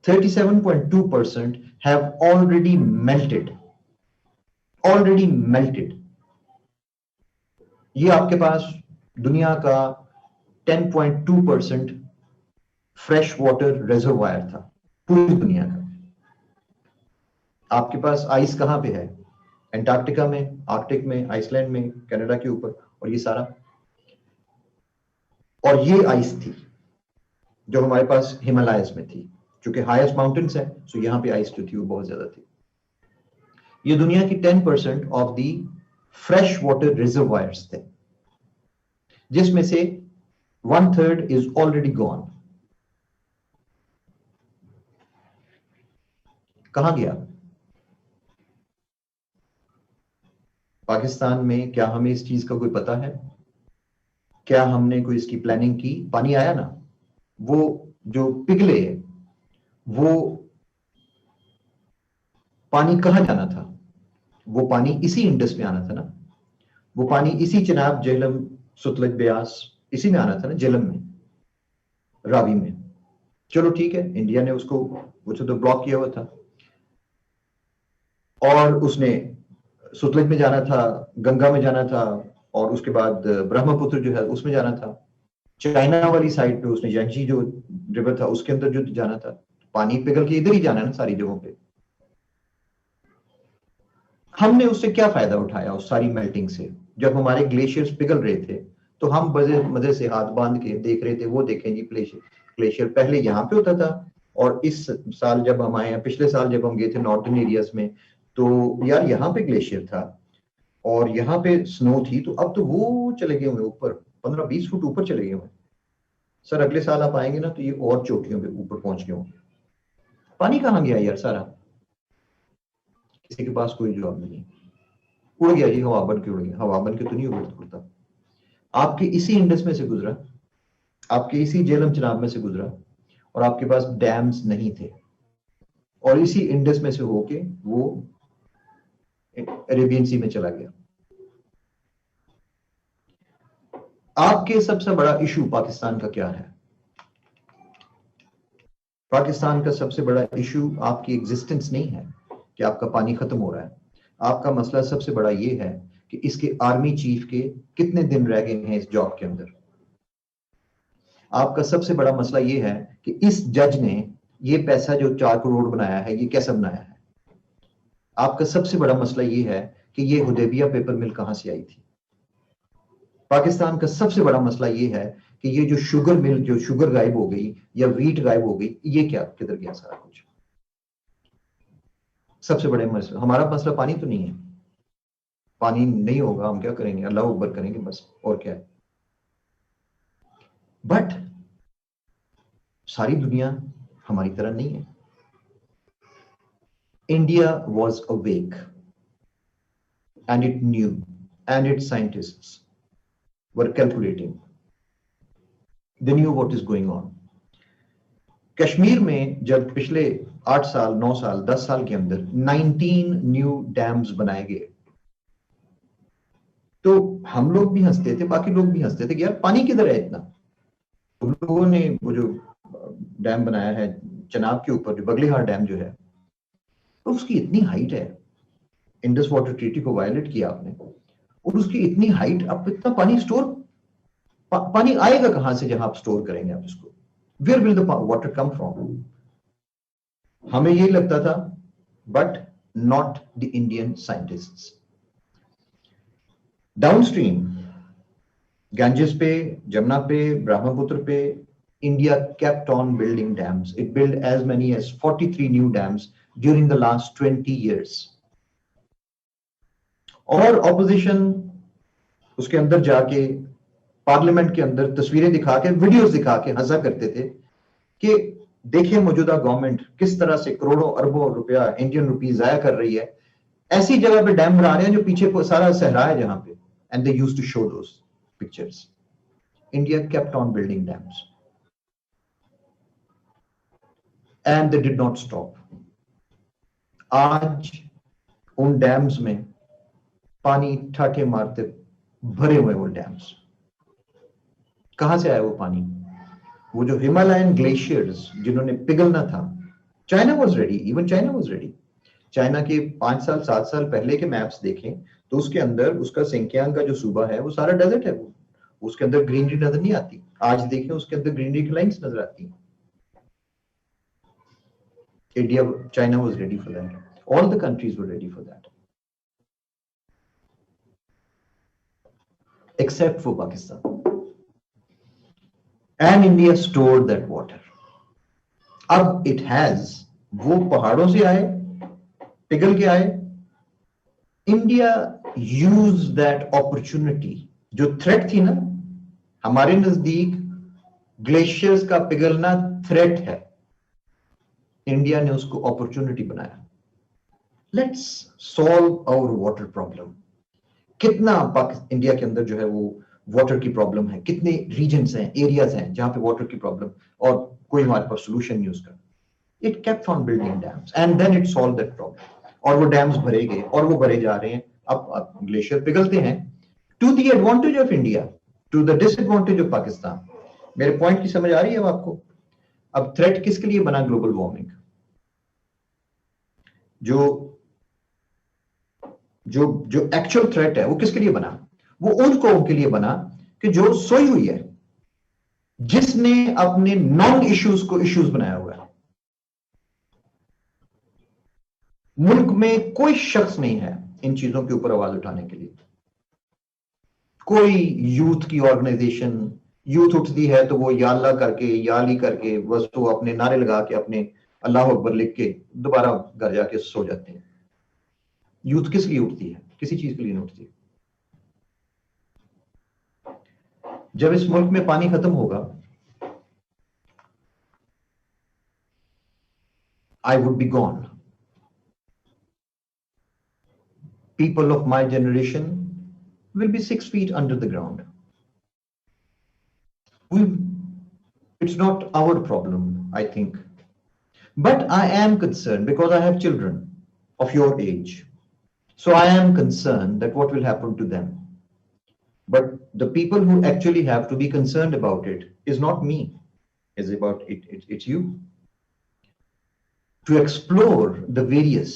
37.2% have already melted, already melted। ये आपके पास दुनिया का 10.2% फ्रेश वाटर रिजर्वायर था पूरी दुनिया का। आपके पास आइस कहां पे है? एंटार्क्टिका में, आर्कटिक में, आइसलैंड में, कनाडा के ऊपर, और ये सारा, और ये आइस थी जो हमारे पास हिमालयस में थी, क्योंकि हाईएस्ट माउंटेन्स है, सो यहां पे आइस जो थी वो बहुत ज्यादा थी। ये दुनिया की 10% of the fresh water reservoirs थे, जिसमें से 1/3 इज ऑलरेडी गॉन। कहां गया? पाकिस्तान में क्या हमें इस चीज का कोई पता है? क्या हमने कोई इसकी प्लानिंग की? पानी आया ना, वो जो पिघले वो पानी कहां जाना था? वो पानी इसी इंडस में आना था ना, वो पानी इसी चिनाब, झेलम, सुतलज, ब्यास, इसी में आना था ना, झेलम में, रावी में। चलो ठीक है, इंडिया ने उसको तो ब्लॉक किया हुआ था, और उसने सुतलज में जाना था, गंगा में जाना था, और उसके बाद ब्रह्मपुत्र जो है उसमें जाना था। चाइना वाली साइड पे उसने यांगजी जो रिवर था उसके अंदर जो जाना था। पानी पिघल के इधर ही जाना है ना सारी जगहों पे। हमने उससे क्या फायदा उठाया उस सारी मेल्टिंग से? जब हमारे ग्लेशियर्स पिघल रहे थे तो हम मजे मजे से हाथ बांध के देख रहे थे, वो देखें जी ग्लेशियर, ग्लेशियर पहले यहाँ पे होता था, और इस साल जब हम आए हैं, पिछले साल जब हम गए थे नॉर्थन एरियाज में, तो यार यहाँ पे ग्लेशियर था और यहाँ पे स्नो थी, तो अब तो वो चले गए हुए ऊपर, 15-20 फुट ऊपर चले गए हुए। सर अगले साल आप आएंगे ना तो ये और चोटियों पे ऊपर पहुंच गए होंगे। पानी कहाँ गया यार सारा? किसी के पास कोई जवाब नहीं। उड़ गया जी, हवा बन के उड़ गया। हवा बन के तो नहीं उड़ता, आपके इसी इंडस में से गुजरा, आपके इसी झेलम चिनाब में से गुजरा, और आपके पास डैम्स नहीं थे, और इसी इंडस में से होके वो अरेबियन सी में चला गया। आपके सबसे बड़ा इशू पाकिस्तान का क्या है? पाकिस्तान का सबसे बड़ा इशू आपकी एग्जिस्टेंस नहीं है कि आपका पानी खत्म हो रहा है। आपका मसला सबसे बड़ा ये है कि इसके आर्मी चीफ के कितने दिन रह गए हैं इस जॉब के अंदर। आपका सबसे बड़ा मसला ये है कि इस जज ने ये पैसा जो 4 करोड़ बनाया है ये कैसे बनाया है। आपका सबसे बड़ा मसला ये है कि ये हुदैबिया पेपर मिल कहां से आई थी। पाकिस्तान का सबसे बड़ा मसला ये है कि ये जो शुगर मिल, जो शुगर गायब हो गई या वीट गायब हो गई, ये क्या किधर गया सारा कुछ। सबसे बड़े मसला, हमारा मसला पानी तो नहीं है। पानी नहीं होगा हम क्या करेंगे? अल्लाह अकबर करेंगे बस, और क्या है। बट सारी दुनिया हमारी तरह नहीं है। India was awake and it new and it scientists were calculating, they knew what is going on. Kashmir में जब पिछले 8 साल, 9 साल, 10 साल के अंदर 19 न्यू डैम्स बनाए गए, तो हम लोग भी हंसते थे, बाकी लोग भी हंसते थे कि यार पानी किधर है इतना। उन लोगों ने वो जो डैम बनाया है चनाब के ऊपर जो बगलीहार डैम जो है, तो उसकी इतनी हाइट है, इंडस वाटर ट्रीटी को वायलेट किया आपने, और उसकी इतनी हाइट, अब इतना पानी स्टोर, पानी आएगा कहां से जहां आप स्टोर करेंगे आप इसको? Where will the water come from? हमें यही लगता था, but not the Indian scientists. Downstream Ganges पे, Jamuna पे, Brahmaputra पे, India kept on building dams. It built as many as 43 new dams during the last 20 years. और opposition उसके अंदर जाके, पार्लियामेंट के अंदर तस्वीरें दिखा के, वीडियोस दिखा के हंसा करते थे कि देखिए मौजूदा गवर्नमेंट किस तरह से करोड़ों अरबों रुपया, इंडियन रुपीस जाया कर रही है, ऐसी जगह पे डैम बना रहे हैं जो पीछे सारा सहरा है जहां पे, and they used to show those pictures. India kept on building dams and they did not stop. आज उन डैम्स में पानी ठाठे मारते भरे हुए वो डैम्स, कहां से आया वो पानी? वो जो हिमालयन ग्लेशियर्स जिन्होंने पिघलना था, China was ready, even China was ready. China के 5 साल 7 साल पहले के मैप्स देखें तो उसके अंदर उसका सिंकियांग का जो सूबा है वो सारा डेजर्ट है, वो उसके अंदर ग्रीनरी नजर नहीं आती। आज देखें उसके अंदर ग्रीनरी की लाइंस नजर आती हैं। India, China was ready for that, all the countries were ready for that except for Pakistan, and India stored that water. अब इट हैज, वो पहाड़ों से आए, पिघल के आए, इंडिया यूज दैट अपॉर्चुनिटी। जो थ्रेट थी ना, हमारे नजदीक ग्लेशियर्स का पिघलना थ्रेट है, इंडिया ने उसको अपॉर्चुनिटी बनाया। Let's solve our water problem. कितना इंडिया के अंदर जो है वो वाटर की प्रॉब्लम है, कितने रीजन्स हैं, एरियाज हैं जहां पे वाटर की प्रॉब्लम, और कोई हमारे पास सोल्यूशन यूज कर। It kept on building dams and then it solve that problem, और वो डैम्स भरे गए और वो भरे जा रहे हैं। अब ग्लेशियर पिघलते हैं to the advantage of India, to the disadvantage of Pakistan. मेरे पॉइंट की समझ आ रही है अब आपको? अब थ्रेट किसके लिए बना? Global warming. जो जो जो एक्चुअल थ्रेट है वो किसके लिए बना? वो उन कौम के लिए बना कि जो सोई हुई है, जिसने अपने नॉन इश्यूज को इश्यूज बनाया हुआ है। मुल्क में कोई शख्स नहीं है इन चीजों के ऊपर आवाज उठाने के लिए। कोई यूथ की ऑर्गेनाइजेशन, यूथ उठती है तो वो या अल्लाह करके, या अली करके, बस वो अपने नारे लगा के, अपने अल्लाह अकबर लिख के दोबारा घर जाके सो जाते हैं। यूथ किस लिए उठती है? किसी चीज के लिए नहीं उठती। जब इस मुल्क में पानी खत्म होगा, I would be gone. People of my generation will be 6 feet under the ground. It's not our problem, I think. But I am concerned because I have children of your age. So I am concerned that what will happen to them. But the people who actually have to be concerned about it is not me. It's about it's you. To explore the various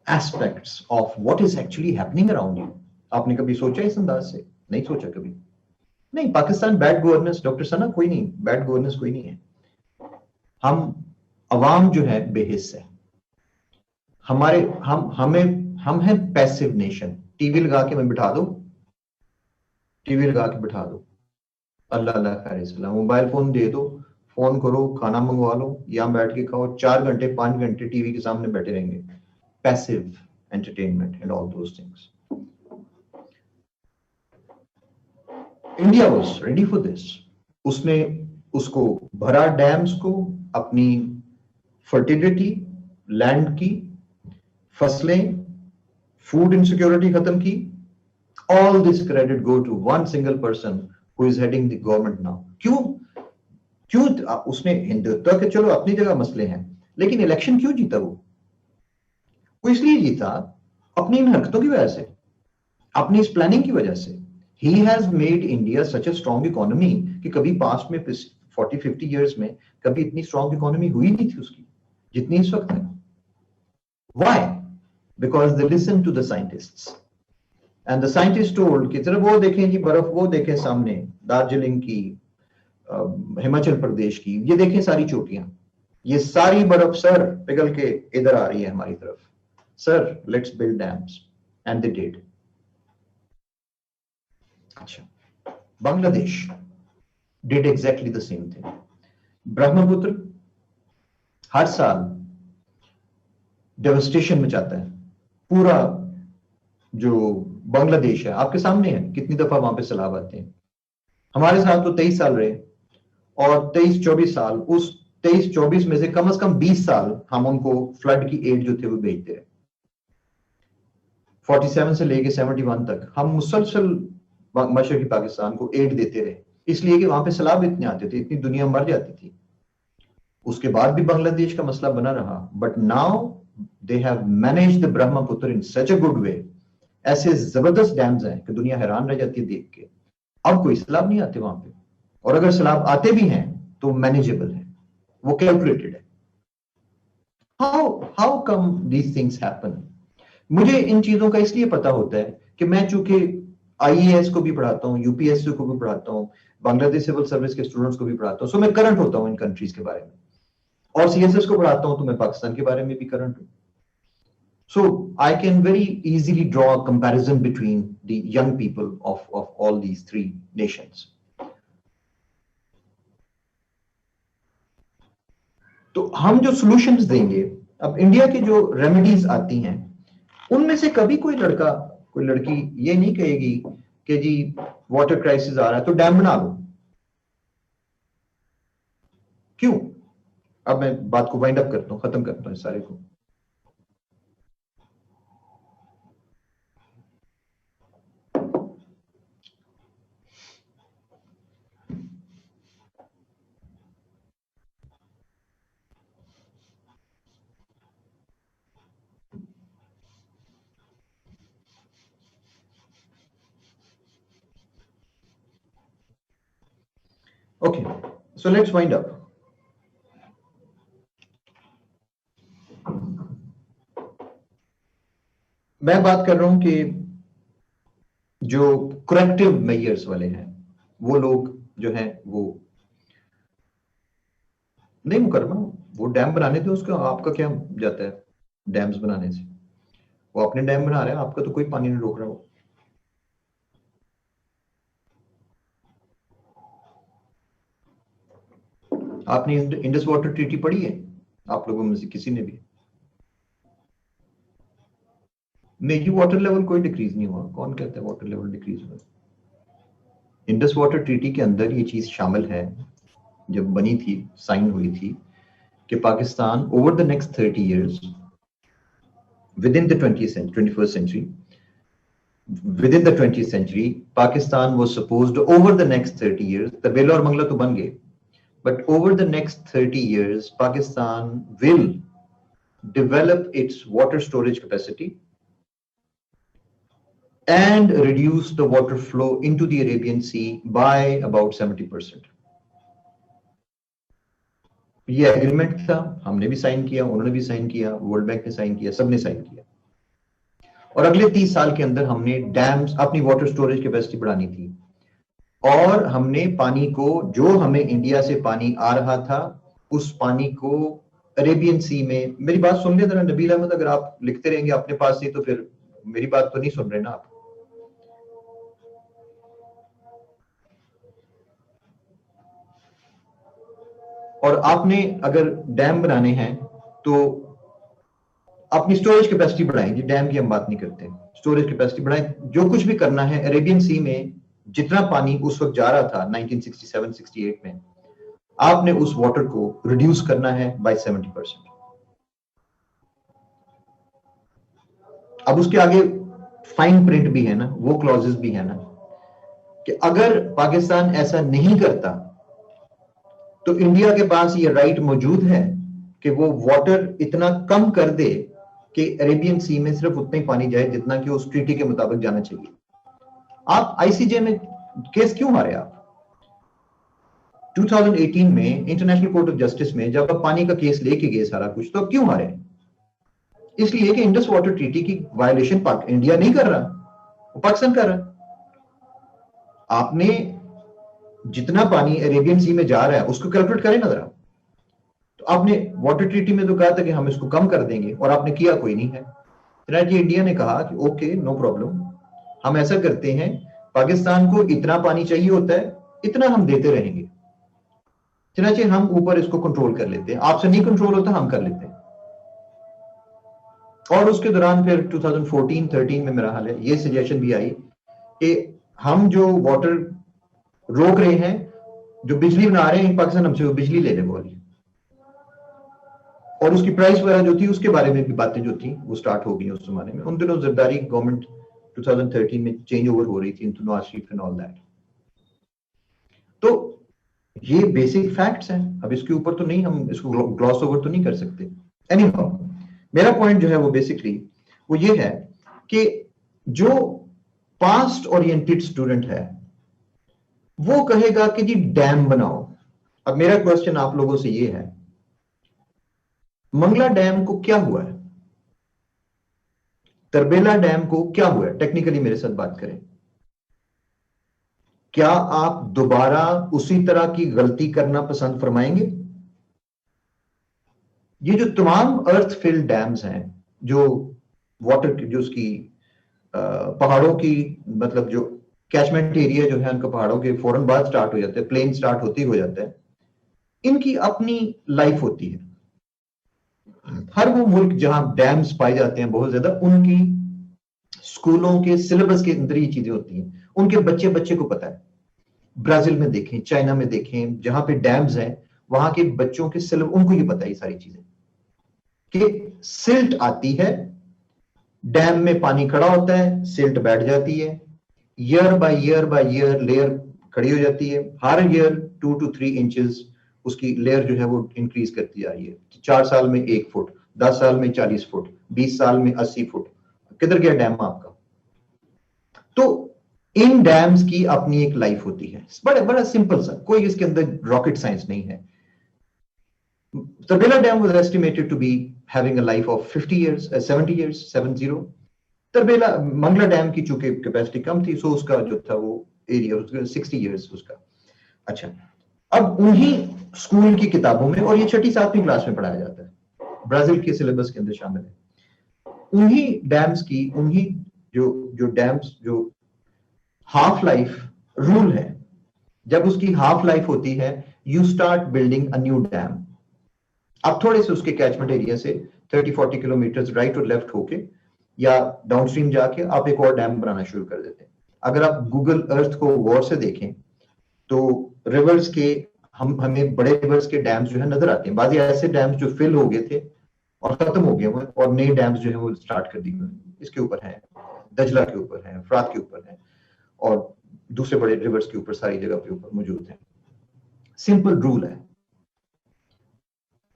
aspects of what is actually happening around you. आपने कभी सोचा इस अंदाज से? नहीं सोचा कभी। नहीं, पाकिस्तान बैड गवर्नेंस, डॉक्टर सना, कोई नहीं, बैड गवर्नेंस कोई नहीं है। हम अवाम जो है बेहिस है। हमारे हम हैं पैसिव नेशन। टीवी लगा के मैं बिठा दो, टीवी लगा के बिठा दो, अल्लाह अल्लाह खैर सलाम, मोबाइल फोन दे दो, फोन करो, खाना मंगवा लो, यहां बैठ के खाओ, 4 घंटे 5 घंटे टीवी के सामने बैठे रहेंगे। Passive entertainment and all those things. India was ready for this. उसने उसको भरा डैम्स को, अपनी फर्टिलिटी, लैंड की, फसलें, फूड इनसिक्योरिटी खत्म की। All this credit go to one single person who is heading the government now. क्यों उसने हिंदुत्व के, चलो अपनी जगह मसले हैं, लेकिन इलेक्शन क्यों जीता? वो इसलिए जीता अपनी इन हरकतों की वजह से, अपनी इस प्लानिंग की वजह से। He has made India such a strong economy कि कभी पास्ट में 40-50 ईयर्स में कभी इतनी स्ट्रॉन्ग इकोनॉमी हुई नहीं थी उसकी जितनी इस वक्त है। Why? Because they listen to the scientists. And the scientists told कि चलो वो देखें जी बर्फ, वो देखें सामने दार्जिलिंग की, हिमाचल प्रदेश की, ये देखें सारी चोटियां, ये सारी बर्फ सर पिघल के इधर आ रही है हमारी तरफ, sir let's build dams, and they did. अच्छा, Bangladesh did exactly the same thing. Brahmaputra हर साल डेवस्टेशन में जाता है, पूरा जो बांग्लादेश है आपके सामने है, कितनी दफा वहां पे सैलाब आते हैं। हमारे साथ तो 23 साल रहे, और 23-24 साल, उस 23-24 में से कम 20 साल हम उनको फ्लड की एड जो थे वो भेजते रहे। 47 से लेके 71 तक हम मुसलसल मशरकी पाकिस्तान को एड देते रहे, इसलिए कि वहां पे सैलाब इतने आते थे, इतनी दुनिया मर जाती थी। उसके बाद भी बांग्लादेश का मसला बना रहा, but now they have managed the Brahmaputra in such a good way. ऐसे जबरदस्त डैम्स हैं कि दुनिया हैरान रह जाती है देख के। अब कोई सैलाब नहीं आते वहां पे, और अगर सैलाब आते भी हैं तो मैनेजेबल है, वो कैलकुलेटेड है। How come these things happen? मुझे इन चीजों का इसलिए पता होता है कि मैं चूंकि आईएएस को भी पढ़ाता हूँ, यूपीएससी को भी पढ़ाता हूँ, बांग्लादेश सिविल सर्विस के स्टूडेंट्स को भी पढ़ाता हूँ, सो मैं करंट होता हूँ इन कंट्रीज के बारे में, और सीएसएस को पढ़ाता हूँ तो मैं पाकिस्तान के बारे में भी करंट हूँ। So I can very easily draw a comparison between the young people of all these three nations. तो हम जो solutions देंगे, अब इंडिया की जो रेमेडीज आती हैं उनमें से कभी कोई लड़का कोई लड़की ये नहीं कहेगी कि जी वाटर क्राइसिस आ रहा है तो डैम बना लो। क्यों? अब मैं बात को वाइंड अप करता हूं, खत्म करता हूं इस सारे को। Okay, so let's wind up. मैं बात कर रहा हूं कि जो करेक्टिव मेजर्स वाले हैं वो लोग जो हैं वो नहीं मुकरमा, वो डैम बनाने थे, उसका आपका क्या जाता है डैम्स बनाने से? वो अपने डैम बना रहे हैं, आपका तो कोई पानी नहीं रोक रहा। वो आपने इंडस वाटर ट्रीटी पढ़ी है आप लोगों में से किसी ने भी? नहीं, वाटर लेवल कोई डिक्रीज नहीं हुआ। कौन कहता है वाटर लेवल डिक्रीज हुआ? इंडस वाटर ट्रीटी के अंदर ये चीज शामिल है, जब बनी थी, साइन हुई थी, कि Pakistan over the next 30 years within the 21st century, within the 20th century, Pakistan was supposed to, over the next 30 years, तबेला और मंगला तो बन गए, but over the next 30 years, Pakistan will develop its water storage capacity and reduce the water flow into the Arabian Sea by about 70%. ये agreement था, हमने भी sign किया, उन्होंने भी साइन किया, वर्ल्ड बैंक ने साइन किया, सबने साइन किया। और अगले 30 साल के अंदर हमने डैम्स, अपनी वाटर स्टोरेज कैपेसिटी बढ़ानी थी, और हमने पानी को, जो हमें इंडिया से पानी आ रहा था, उस पानी को अरेबियन सी में, मेरी बात सुन ले जरा नबील अहमद, अगर आप लिखते रहेंगे अपने पास ही तो फिर मेरी बात तो नहीं सुन रहे ना आप। और आपने अगर डैम बनाने हैं तो अपनी स्टोरेज कैपेसिटी बढ़ाएं, जी डैम की हम बात नहीं करते, स्टोरेज कैपेसिटी बढ़ाएं। जो कुछ भी करना है, अरेबियन सी में जितना पानी उस वक्त जा रहा था 1967-68 में, आपने उस वाटर को रिड्यूस करना है बाय 70%। अब उसके आगे फाइन प्रिंट भी है ना, वो क्लॉजेस भी है ना, कि अगर पाकिस्तान ऐसा नहीं करता तो इंडिया के पास ये राइट मौजूद है कि वो वाटर इतना कम कर दे कि अरेबियन सी में सिर्फ उतना ही पानी जाए जितना कि उस ट्रीटी के मुताबिक जाना चाहिए। आप आईसीजे में केस क्यों हारे? आप 2018 में इंटरनेशनल कोर्ट ऑफ जस्टिस में जब आप पानी का केस लेके गए सारा कुछ, तो अब क्यों हारे? इसलिए कि इंडस वाटर ट्रीटी की वायलेशन इंडिया नहीं कर रहा, वो पाकिस्तान कर रहा है। आपने जितना पानी अरेबियन सी में जा रहा है उसको कैलकुलेट करें ना जरा। तो आपने वाटर ट्रीटी में तो कहा था कि हम इसको कम कर देंगे, और आपने किया कोई नहीं है। चुनांचे इंडिया ने कहा कि ओके नो प्रॉब्लम, हम ऐसा करते हैं, पाकिस्तान को इतना पानी चाहिए होता है, इतना हम देते रहेंगे, चुनांचे हम ऊपर इसको कंट्रोल कर लेते हैं, आपसे नहीं कंट्रोल होता हम कर लेते हैं। और उसके दौरान फिर 2014-13 में मेरा हाल है ये सजेशन भी आई कि हम जो वाटर रोक रहे हैं, जो बिजली बना रहे हैं पाकिस्तान, हमसे वो बिजली ले ले बोली, और उसकी प्राइस वगैरह जो थी उसके बारे में भी बातें जो थी वो स्टार्ट हो गई उस जमाने में। उन दिनों जरदारी गवर्नमेंट 2013 में चेंज ओवर हो रही थी into Nawaz Sharif and all that. तो ये बेसिक फैक्ट्स हैं, अब इसके ऊपर तो नहीं, हम इसको ग्लॉस ओवर तो नहीं कर सकते। एनीहाउ, मेरा पॉइंट जो है वो बेसिकली वो ये है कि जो पास्ट ओरिएंटेड स्टूडेंट है वो कहेगा कि जी डैम बनाओ। अब मेरा क्वेश्चन आप लोगों से ये है, मंगला डैम को क्या हुआ है, तरबेला डैम को क्या हुआ है, टेक्निकली मेरे साथ बात करें। क्या आप दोबारा उसी तरह की गलती करना पसंद फरमाएंगे? ये जो तमाम अर्थ फिल्ड डैम्स हैं, जो वाटर जो उसकी पहाड़ों की, मतलब जो कैचमेंट एरिया जो है उनका पहाड़ों के फौरन बाद स्टार्ट हो जाता है, प्लेन स्टार्ट होती हो जाता है, इनकी अपनी लाइफ होती है। हर वो मुल्क जहां डैम्स पाए जाते हैं बहुत ज्यादा, उनकी स्कूलों के सिलेबस के अंदर ये चीजें होती हैं, उनके बच्चे बच्चे को पता है। ब्राजील में देखें, चाइना में देखें, जहां पे डैम्स हैं वहां के बच्चों के सिलेबस, उनको ये पता है ये सारी चीजें कि सिल्ट आती है, डैम में पानी खड़ा होता है, सिल्ट बैठ जाती है, year by year by year layer खड़ी हो जाती है, हर ईयर 2 to 3 इंचेस उसकी लेयर जो है वो इंक्रीज करती जा रही है। 4 साल में 1 फुट, 10 साल में 40 फुट, 20 साल में 80 फुट, किधर गया डैम आपका? तो इन डैम्स की अपनी एक लाइफ होती है, बड़ा बड़ा सिंपल सा, कोई इसके अंदर रॉकेट साइंस नहीं है। Tarbela Dam was estimated to be having a life of 50 years, 70 years, 70। Tarbela Mangla dam की चूंकि कैपेसिटी कम थी, सो उसका जो था वो एरिया 60 इयर्स उसका। अच्छा, अब उन्हीं स्कूल की किताबों में, और ये 6ठी-7वीं क्लास में पढ़ाया जाता है, ब्राजील के सिलेबस के अंदर शामिल है, उन्हीं डैम्स की, उन्हीं जो जो डैम्स जो हाफ लाइफ रूल है, जब उसकी हाफ लाइफ होती है, you start building a new dam. आप थोड़े से उसके कैचमेंट एरिया से 30-40 किलोमीटर राइट और लेफ्ट होके या डाउनस्ट्रीम जाके आप एक और डैम बनाना शुरू कर देते हैं। अगर आप गूगल अर्थ को गौर से देखें तो रिवर्स के हमें बड़े रिवर्स के डैम्स जो है नजर आते हैं। बाकी ऐसे डैम्स जो फिल हो गए थे और खत्म हो गए हुए, और नए डैम्स जो है वो स्टार्ट कर दिए। इसके ऊपर है, दजला के ऊपर है, फरात के ऊपर है, और दूसरे बड़े रिवर्स के ऊपर, सारी जगह के ऊपर मौजूद है। सिंपल रूल है।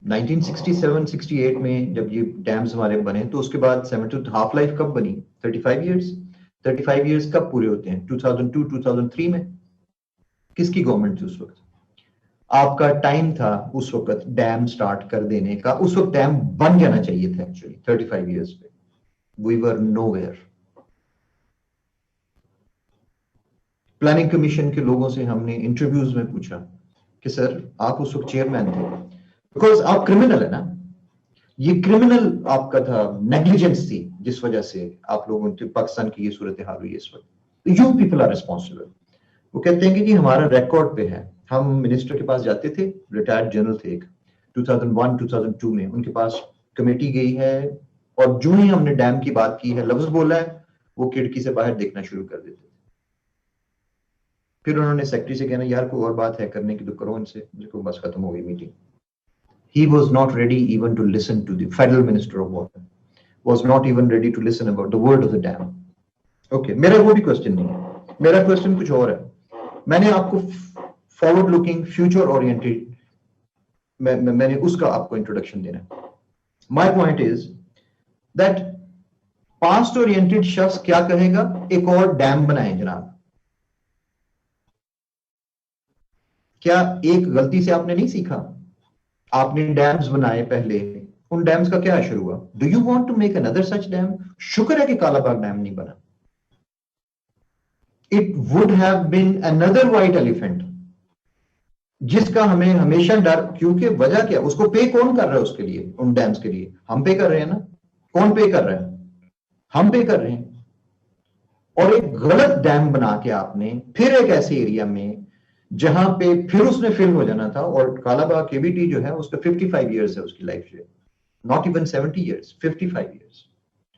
1967-68 में जब ये डैम्स हमारे बने, तो उसके बाद 70 हाफ लाइफ कब बनी? 35 इयर्स। 35 इयर्स कब पूरे होते हैं? 2002-2003 में। किसकी गवर्नमेंट थी उस वक्त? आपका टाइम था उस वक्त डैम स्टार्ट कर देने का, उस वक्त डैम बन जाना चाहिए था एक्चुअली 35 इयर्स पे। We were nowhere. Planning commission के लोगों से हमने इंटरव्यूज में पूछा कि सर आप उस वक्त चेयरमैन थे, बिकॉज आप क्रिमिनल है ना, ये क्रिमिनल आपका था, नेग्लिजेंस थी जिस वजह से आप लोगों की पाकिस्तान की ये सूरत हाल हुई इस वक्त। You people are responsible. वो कहते हैं कि जी हमारा रिकॉर्ड पे है। हम मिनिस्टर के पास जाते थे, रिटायर्ड जनरल थे एक, 2001-2002 में उनके पास कमेटी गई है, और जो ही हमने डैम की बात की है, लफ्ज बोला है, वो खिड़की से बाहर देखना शुरू कर देते थे। फिर उन्होंने सेक्रेटरी से कहना, यार कोई और बात है करने की तो करो इनसे, देखो बस खत्म हो गई meeting. He was not ready even to listen to the federal minister of water, was not even ready to listen about the word of the dam. Okay, मेरा वो भी क्वेश्चन नहीं है, मेरा क्वेश्चन कुछ और है। मैंने आपको फॉरवर्ड लुकिंग, फ्यूचर ओरिएंटेड, मैंने उसका आपको इंट्रोडक्शन देना है। My point is that past oriented शख्स क्या कहेगा? एक और डैम बनाएं जनाब। क्या एक गलती से आपने नहीं सीखा? आपने डैम्स बनाए पहले, उन डैम्स का क्या असर हुआ? Do you want to make another such dam? शुक्र है कि कालाबाग डैम नहीं बना। It would have been another white elephant, जिसका हमें हमेशा डर, क्योंकि वजह क्या, उसको पे कौन कर रहा है? उसके लिए, उन डैम्स के लिए हम पे कर रहे हैं ना। कौन पे कर रहा है? हम पे कर रहे हैं। और एक गलत डैम बना के आपने फिर एक ऐसे एरिया में जहां पे फिर उसने फिल हो जाना था, और कालाबाग केबीटी जो है उसका 55 ईयर्स है उसकी लाइफ जो, नॉट इवन 70 ईयर्स, 55 ईयर्स।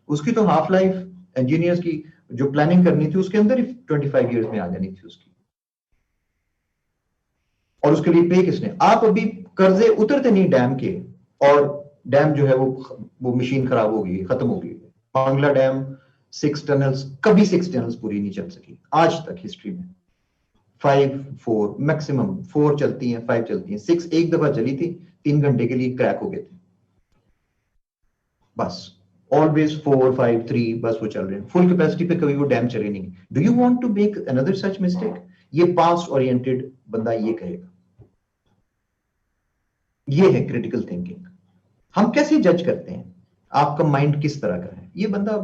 उसकी तो हाफ लाइफ इंजीनियर्स की जो प्लानिंग करनी थी उसके अंदर ही 25 ईयर्स में आ जानी थी उसकी। और उसके लिए पे किसने? आप अभी कर्जे उतरते नहीं डैम के, और डैम जो है वो मशीन खराब हो गई, खत्म हो गई। बांग्ला डैम 6 टनल्स, कभी 6 टनल्स पूरी नहीं चल सकी आज तक हिस्ट्री में। 5 4 मैक्सिमम 4 चलती हैं, 5 चलती हैं, 6 एक दफा चली थी, 3 घंटे के लिए क्रैक हो गए थे बस। ऑलवेज 4 5 3 बस वो चल रहे हैं, फुल कैपेसिटी पे कभी वो डैम चले नहीं। Do you want to make another such mistake? ये पास्ट ओरिएंटेड बंदा ये कहेगा। ये है क्रिटिकल थिंकिंग। हम कैसे जज करते हैं आपका माइंड किस तरह का है? ये बंदा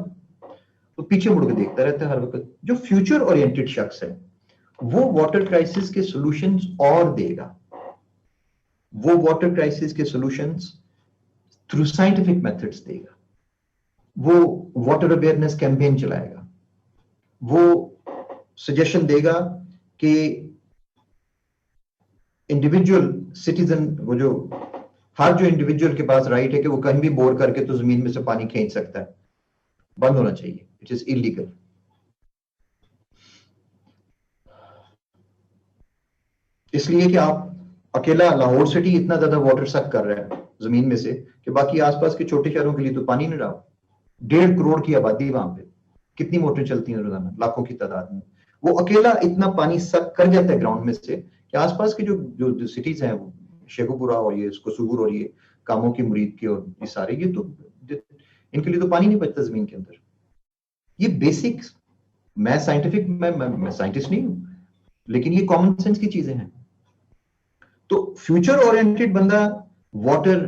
तो पीछे मुड़ के देखता रहता है हर वक्त। जो फ्यूचर ओरिएंटेड शख्स है वो वाटर क्राइसिस के सॉल्यूशंस और देगा। वो वाटर क्राइसिस के सॉल्यूशंस थ्रू साइंटिफिक मेथड्स देगा। वो वाटर अवेयरनेस कैंपेन चलाएगा। वो सजेशन देगा कि इंडिविजुअल सिटीजन, वो जो हर जो इंडिविजुअल के पास राइट है कि वो कहीं भी बोर करके तो जमीन में से पानी खींच सकता है, बंद होना चाहिए। It is illegal. इसलिए कि आप अकेला लाहौर सिटी इतना ज्यादा वाटर सक कर रहा है जमीन में से कि बाकी आसपास के छोटे शहरों के लिए तो पानी नहीं रहा। 1.5 करोड़ की आबादी वहां पे, कितनी मोटरें चलती हैं रोजाना, लाखों की तादाद में। वो अकेला इतना पानी सक कर जाता है ग्राउंड में से कि आसपास की जो जो सिटीज हैं, वो शेखुपुरा और ये कसूर और ये कामों की मुरीद के और ये सारे, ये तो इनके लिए तो पानी नहीं बचता जमीन के अंदर। ये बेसिक, मैं साइंटिफिक, मैं साइंटिस्ट नहीं हूं, लेकिन ये कॉमन सेंस की चीजें हैं। तो फ्यूचर ओरिएंटेड बंदा वाटर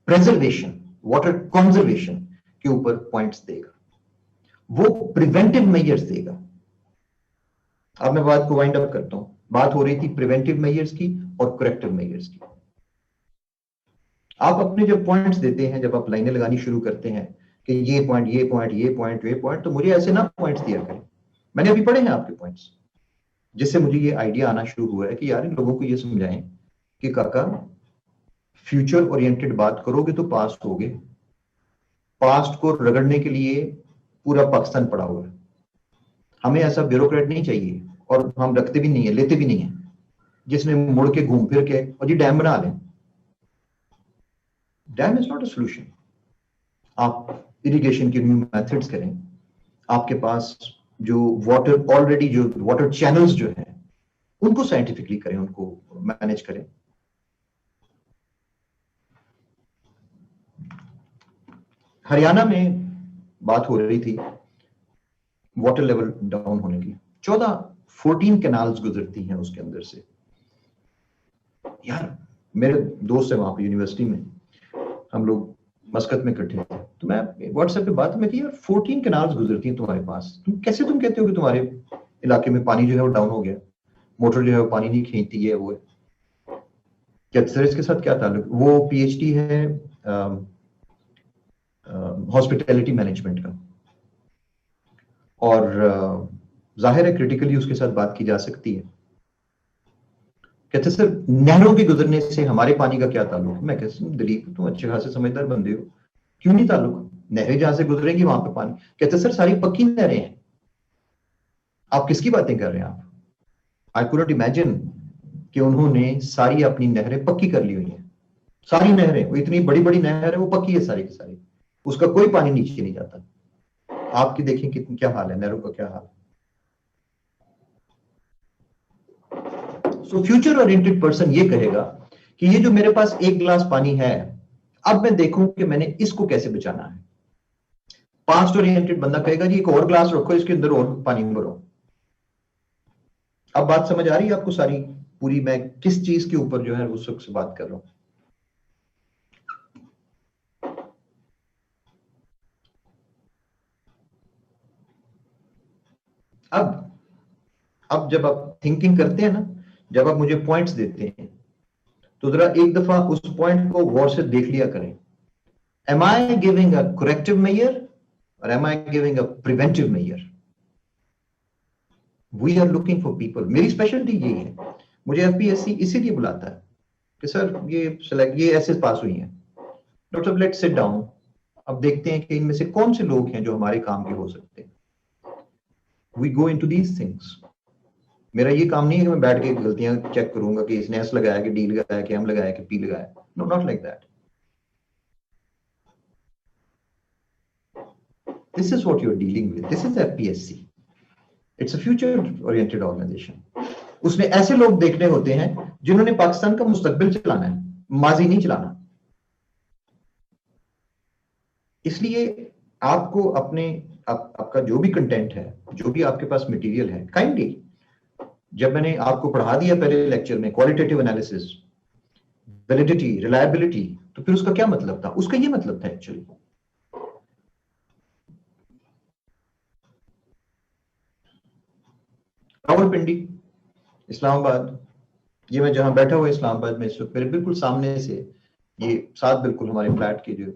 प्रेजर्वेशन, वाटर कंजर्वेशन के ऊपर पॉइंट्स देगा। वो प्रिवेंटिव मेजर्स देगा। अब मैं बात को वाइंड अप करता हूं। बात हो रही थी प्रिवेंटिव मेजर्स की और करेक्टिव मेजर्स की। आप अपने जब पॉइंट्स देते हैं, जब आप लाइनें लगानी शुरू करते हैं कि ये पॉइंट, ये पॉइंट, ये पॉइंट, ये पॉइंट, तो मुझे ऐसे ना पॉइंट्स दिया करें। मैंने अभी पढ़े हैं आपके पॉइंट्स, जिससे मुझे ये आइडिया आना शुरू हुआ है कि यार इन लोगों को ये समझाएं कि काका फ्यूचर ओरिएंटेड बात करोगे तो पास्ट होगे। पास्ट को रगड़ने के लिए पूरा पाकिस्तान पड़ा हुआ है। हमें ऐसा ब्यूरोक्रेट नहीं चाहिए, और हम रखते भी नहीं है, लेते भी नहीं है, जिसने मुड़ के घूम फिर के और जी डैम बना लें। Dam is not a solution. आप इरिगेशन के न्यू मेथड्स करें। आपके पास जो वाटर ऑलरेडी, जो वाटर चैनल्स जो हैं उनको साइंटिफिकली करें, उनको मैनेज करें। हरियाणा में बात हो रही थी वाटर लेवल डाउन होने की। 14 कैनाल्स गुजरती हैं उसके अंदर से। यार मेरे दोस्त है वहां पे यूनिवर्सिटी में, हम लोग मस्कत में इकट्ठे थे, तो मैं व्हाट्सएप पे बात में कि यार 14 कैनाल्स गुजरती हैं तुम्हारे पास, तुम कहते हो कि तुम्हारे इलाके में पानी जो है वो डाउन हो गया, मोटर जो है वो पानी नहीं खींचती है, वो है क्या? सर इसके साथ क्या ताल्लुक? वो पीएचडी है हॉस्पिटैलिटी मैनेजमेंट का, और जाहिर है क्रिटिकली उसके साथ बात की जा सकती है। कहते सर नहरों के गुजरने से हमारे पानी का क्या ताल्लुक? मैं कहता दिलीप तुम अच्छे खासे समझदार बंदे हो, क्यों नहीं ताल्लुक? नहरें जहां से गुजरेंगी वहां पे पानी। कहते सर सारी पक्की नहरें हैं। आप किसकी बातें कर रहे हैं आप? आई कुडंट इमेजिन कि उन्होंने सारी अपनी नहरें पक्की कर ली हुई हैं। सारी नहरें, वो इतनी बड़ी बड़ी नहर है, वो पक्की है सारी की सारी, उसका कोई पानी नीचे नहीं जाता। आपकी देखिए कितनी क्या हाल है, नहरों का क्या हाल है। सो फ्यूचर ओरिएंटेड पर्सन ये कहेगा कि ये जो मेरे पास एक गिलास पानी है, अब मैं देखूं कि मैंने इसको कैसे बचाना है। पास्ट ओरिएंटेड बंदा कहेगा जी एक और ग्लास रखो, इसके अंदर और पानी भरो। अब बात समझ आ रही है आपको सारी? पूरी मैं किस चीज के ऊपर जो है उस वक्त से बात कर रहा हूं। अब जब आप थिंकिंग करते हैं ना, जब आप मुझे पॉइंट्स देते हैं, तो जरा एक दफा उस पॉइंट को गौर से देख लिया करें। Am I giving a corrective measure और am I giving a preventive measure? We are looking for people. मेरी स्पेशलिटी यही है, मुझे एफपीएससी इसीलिए बुलाता है कि सर ये ऐसे पास हुई हैं, डॉक्टर साहब लेट्स सिट डाउन, अब देखते हैं कि इनमें से कौन से लोग हैं जो हमारे काम के हो सकते हैं। We go into these things. मेरा ये काम नहीं है कि मैं बैठ के गलतियां चेक करूंगा कि इसने एस लगाया कि डी लगाया कि एम लगाया कि पी लगाया। No, not like that. This is what you are dealing with. This is FPSC. It's a future oriented organisation. उसने ऐसे लोग देखने होते हैं जिन्होंने पाकिस्तान का मुस्तकबिल चलाना है, माजी नहीं चलाना। इसलिए आपको अपने आपका जो भी कंटेंट है, जो भी आपके पास मटेरियल है, काइंडली, जब मैंने आपको पढ़ा दिया पहले लेक्चर में क्वालिटेटिव एनालिसिस, वैलिडिटी, रिलायबिलिटी, तो फिर उसका क्या मतलब था? उसका ये मतलब था एक्चुअली, रावलपिंडी, इस्लामाबाद, ये मैं जहां बैठा हुआ इस्लामाबाद में इस वक्त, मेरे बिल्कुल सामने से ये साथ बिल्कुल हमारे फ्लैट के जो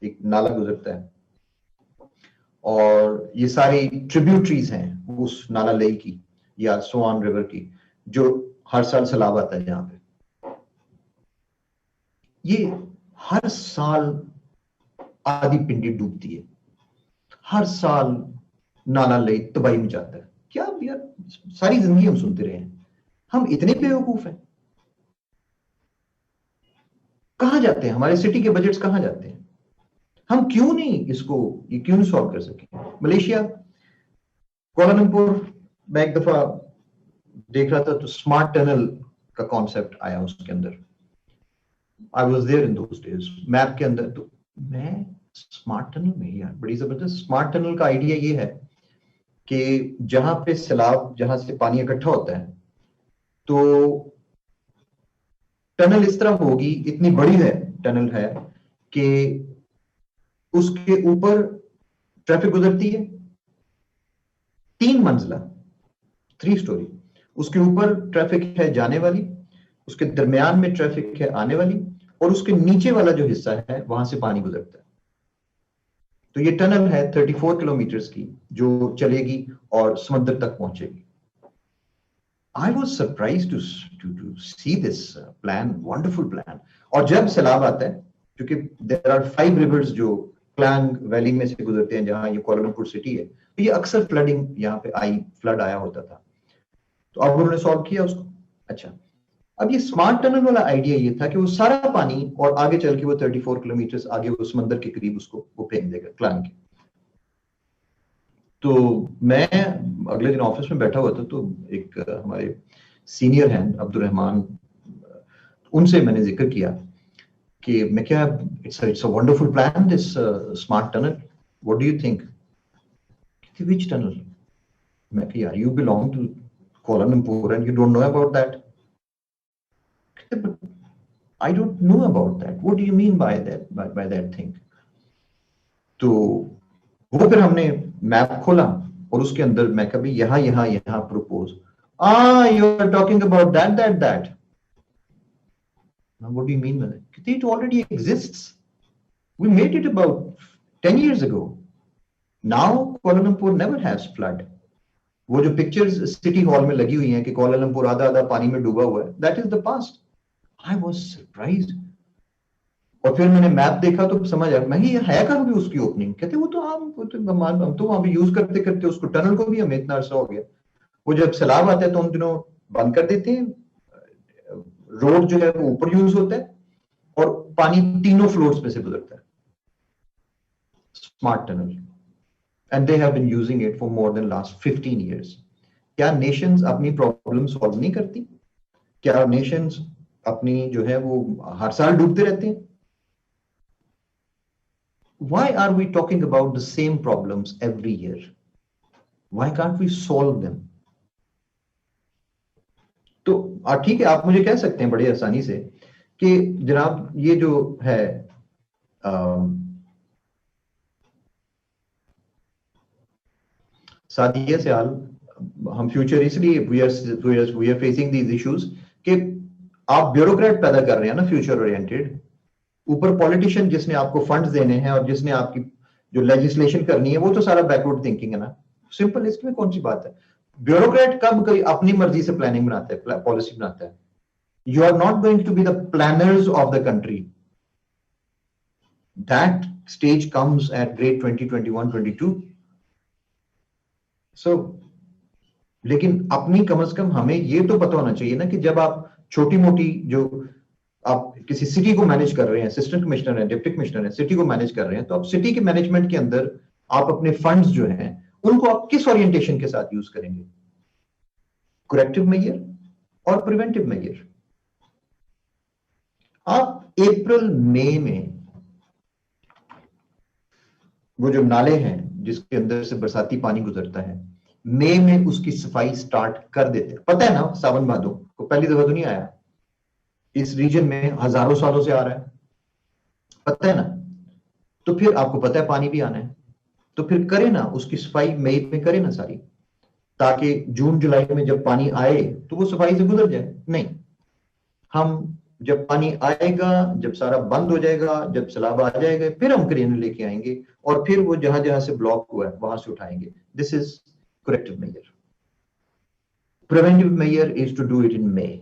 एक नाला गुजरता है, और ये सारी ट्रिब्यूटरीज हैं उस नाला लई की या सोआन रिवर की, जो हर साल सैलाब आता है यहाँ पे। ये हर साल आधी पिंडी डूबती है, हर साल नाला लई तबाही मचाता है। क्या यार, सारी जिंदगी हम सुनते रहे हैं, हम इतने बेवकूफ हैं? कहां जाते हैं हमारे सिटी के बजट्स, कहां जाते हैं? हम क्यों नहीं इसको, ये क्यों नहीं सॉल्व कर सके? मलेशिया, कोलालमपुर, मैं एक दफा देख रहा था तो स्मार्ट टनल का कॉन्सेप्ट आया उसके अंदर। I was there in those days, map के अंदर। तो मैं स्मार्ट टनल में, यार बड़ी जबरदस्त। स्मार्ट टनल का आइडिया ये है कि जहां पे सैलाब, जहां से पानी इकट्ठा होता है, तो टनल इस तरह होगी, इतनी बड़ी है टनल है कि उसके ऊपर ट्रैफिक गुजरती है, 3 मंजिला, 3 स्टोरी। उसके ऊपर ट्रैफिक है जाने वाली, उसके दरमियान में ट्रैफिक है आने वाली, और उसके नीचे वाला जो हिस्सा है वहां से पानी गुजरता है। तो ये टनल है 34 किलोमीटर की, जो चलेगी और समुद्र तक पहुंचेगी। I was surprise to see this plan, wonderful plan. और जब सैलाब आता है, क्योंकि देयर आर 5 रिवर्स जो क्लांग वैली में से गुजरते हैं, जहां ये कोलालमपुर सिटी है, तो ये अक्सर फ्लडिंग यहाँ पे आई, फ्लड आया होता था। तो अब उन्होंने सॉल्व किया उसको। अच्छा, अब ये स्मार्ट टनल वाला आइडिया ये था कि वो सारा पानी और आगे चल के वो 34 किलोमीटर आगे वो समंदर के करीब उसको वो फेंक देगा क्लांग के। तो मैं अगले दिन ऑफिस में बैठा हुआ था, तो एक हमारे सीनियर हैं अब्दुल रहमान, उनसे मैंने जिक्र किया कि मैं क्या, it's a wonderful plan this smart tunnel, what do you think? Which tunnel? मैं कि यार, you belong to Kuala Lumpur and you don't know about that? I don't know about that. What do you mean by that, by that thing? तो वो फिर हमने map खोला और उसके अंदर मैं कभी यहाँ यहाँ यहाँ propose, you are talking about that. Now what do you mean by that? It already exists. We made it about 10 years ago. Now Kuala Lumpur never has flood. वो जो पिक्चर्स सिटी हॉल में लगी हुई हैं कि कुआला Lumpur आधा आधा पानी में डूबा हुआ है, that is the past. I was surprised. और फिर मैंने मैप देखा तो समझ आया, मैं ये है कहाँ भी उसकी ओपनिंग? कहते वो तो हम तो वहां पे यूज करते करते उसको, टनल को भी हमें इतना अरसा हो गया। वो जब सैलाब आता है तो उन दिनों बंद कर देते हैं, रोड जो है वो ऊपर यूज होता है और पानी तीनों फ्लोर्स में से गुजरता है। Smart tunnel, and they have been using it for more than last 15 years। क्या नेशंस अपनी प्रॉब्लम सॉल्व नहीं करती? क्या नेशंस अपनी जो है वो हर साल डूबते रहते हैं? Why are we talking about the same problems every year? Why can't we solve them? तो ठीक है, आप मुझे कह सकते हैं बड़ी आसानी से कि जनाब ये जो है सादिया से हाल, हम फ्यूचर इसलिए we are facing these issues कि आप ब्यूरोक्रेट पैदा कर रहे हैं ना फ्यूचर ओरिएंटेड, ऊपर पॉलिटिशियन जिसने आपको फंड्स देने हैं और जिसने आपकी जो लेजिस्लेशन करनी है वो तो सारा बैकवर्ड थिंकिंग है ना। सिंपल, इसमें कौन सी बात है। ब्यूरोक्रेट कब कोई अपनी मर्जी से प्लानिंग बनाता है, पॉलिसी बनाता है। You are not going to be the planners of the country. That stage comes at grade 2021 22। So लेकिन अपनी कम से कम हमें ये तो पता होना चाहिए ना कि जब आप छोटी मोटी जो आप किसी सिटी को मैनेज कर रहे हैं, असिस्टेंट कमिश्नर है, डिप्टी कमिश्नर है, सिटी को मैनेज कर रहे हैं, तो आप सिटी के मैनेजमेंट के अंदर आप अपने फंड्स जो हैं उनको आप किस ओरिएंटेशन के साथ यूज करेंगे, करेक्टिव मेजर और प्रिवेंटिव मेजर। आप अप्रैल मई में वो जो नाले हैं जिसके अंदर से बरसाती पानी गुजरता है, मई में उसकी सफाई स्टार्ट कर देते हैं। पता है ना, सावन भादो को पहली दफा तो नहीं आया, इस रीजन में हजारों सालों से आ रहा है, पता है ना। तो फिर आपको पता है पानी भी आना है, तो फिर करें ना उसकी सफाई मई में करें ना सारी, ताकि जून जुलाई में जब पानी आए तो वो सफाई से गुजर जाए। नहीं, हम जब पानी आएगा, जब सारा बंद हो जाएगा, जब सैलाब आ जाएगा, फिर हम क्रेन लेके आएंगे और फिर वो जहां जहां से ब्लॉक हुआ है वहां से उठाएंगे। This is corrective measure. Preventive measure is to do it in May.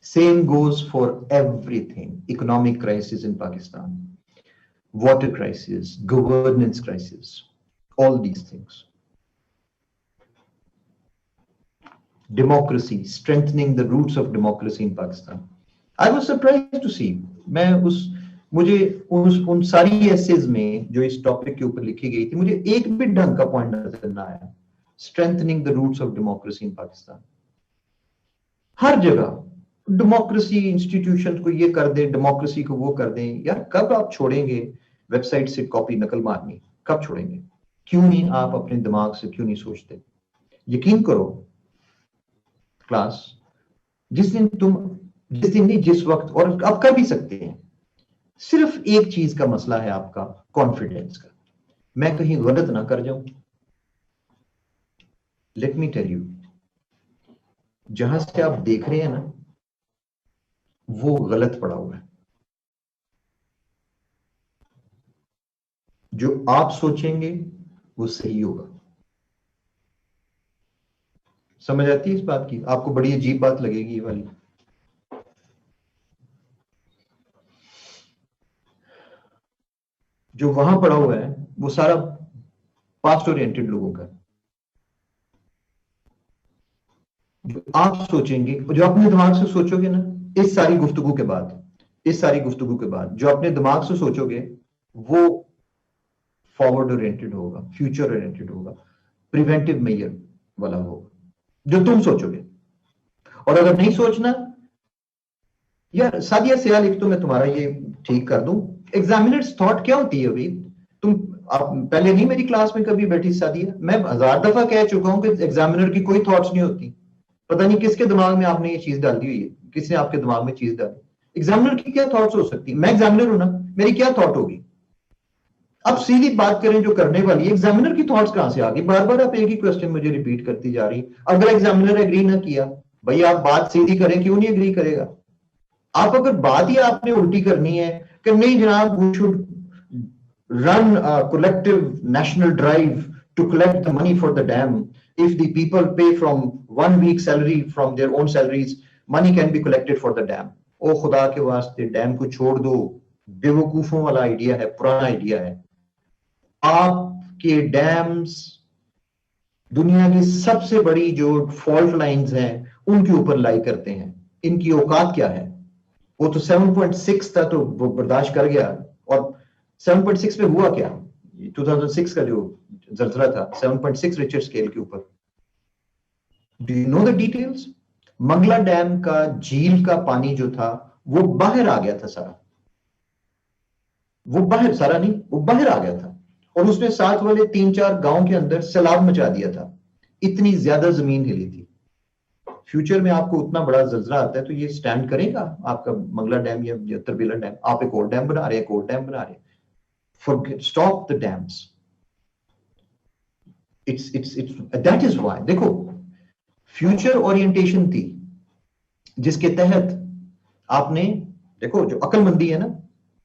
Same goes for everything. Economic crisis in Pakistan, water crisis, governance crisis, all these things. Democracy, strengthening the roots of democracy in Pakistan. I was surprised to see, मुझे उन सारी essays में जो इस topic के ऊपर लिखी गई थी, मुझे एक भी ढंग का पॉइंट नजर ना आया। Strengthening the roots of democracy in Pakistan. हर जगह डेमोक्रेसी इंस्टीट्यूशन को ये कर दें, डेमोक्रेसी को वो कर दें। यार कब आप छोड़ेंगे वेबसाइट से कॉपी नकल मारनी, कब छोड़ेंगे? क्यों नहीं आप अपने दिमाग से क्यों नहीं सोचते? यकीन करो क्लास, जिस दिन नहीं, जिस वक्त, और आप कर भी सकते हैं, सिर्फ एक चीज का मसला है आपका, कॉन्फिडेंस का। मैं कहीं गलत ना कर जाऊं। लेट मी टेल यू, जहां से आप देख रहे हैं ना वो गलत पड़ा हुआ है। जो आप सोचेंगे वो सही होगा। समझ आती है इस बात की? आपको बड़ी अजीब बात लगेगी ये वाली। जो वहां पड़ा हुआ है वो सारा पास्ट ओरिएंटेड लोगों का। जो आप सोचेंगे, जो अपने दिमाग से सोचोगे ना, इस सारी गुफ्तगू के बाद जो अपने दिमाग से सोचोगे वो फॉरवर्ड ओरिएंटेड होगा, फ्यूचर ओरिएंटेड होगा, प्रिवेंटिव मेजर वाला होगा जो तुम सोचोगे। और अगर नहीं सोचना, यार सादिया सयाल, एक तो मैं तुम्हारा ये ठीक कर दूं, एग्जामिनर्स थॉट क्या होती है अभी? तुम आप पहले नहीं मेरी क्लास में कभी बैठी सादिया, मैं 1000 दफा कह चुका हूं कि एग्जामिनर की कोई थॉट्स नहीं होती। पता नहीं किसके दिमाग में आपने ये चीज डाली हुई है, किसने आपके दिमाग में चीज डाली। एग्जामिनर की क्या थॉट्स हो सकती है? मैं एग्जामिनर हूं ना, मेरी क्या थॉट होगी? अब सीधी बात करें जो करने वाली है, एग्जामिनर की थॉट्स कहां से आ गई? बार बार आप एक ही क्वेश्चन मुझे रिपीट करती जा रही। अगर एग्जामिनर एग्री ना किया, भाई आप बात सीधी करें, क्यों नहीं एग्री करेगा? आप अगर बात ही आपने उल्टी करनी है कि नहीं जनाब, we should run a collective national drive to collect the money for the dam. If the people pay from 1 week salary from their own salaries, money can be collected for the dam. ओ खुदा के वास्ते dam को छोड़ दो, बेवकूफों वाला idea है, पुराना idea है। आपके डैम्स दुनिया की सबसे बड़ी जो फॉल्ट लाइंस हैं उनके ऊपर लाई करते हैं। इनकी औकात क्या है? वो तो 7.6 था तो वो बर्दाश्त कर गया, और 7.6 पे हुआ क्या? 2006 का जो जलजला था 7.6 रिक्टर स्केल के ऊपर। Do you know the details? Mangla dam का झील का पानी जो था वो बाहर आ गया था सारा, वो बाहर सारा नहीं, वो बाहर आ गया था, और उसने साथ वाले 3-4 गांव के अंदर सैलाब मचा दिया था। इतनी ज्यादा जमीन हिली थी। फ्यूचर में आपको उतना बड़ा जलजला आता है तो ये स्टैंड करेगा आपका मंगला डैम या तरबेला डैम? आप एक और डैम बना रहे हैं, एक और डैम बना रहे हैं। Forget, stop the dams. It's that is why देखो, फ्यूचर ओरिएंटेशन थी जिसके तहत आपने, देखो जो अक्लमंदी है ना,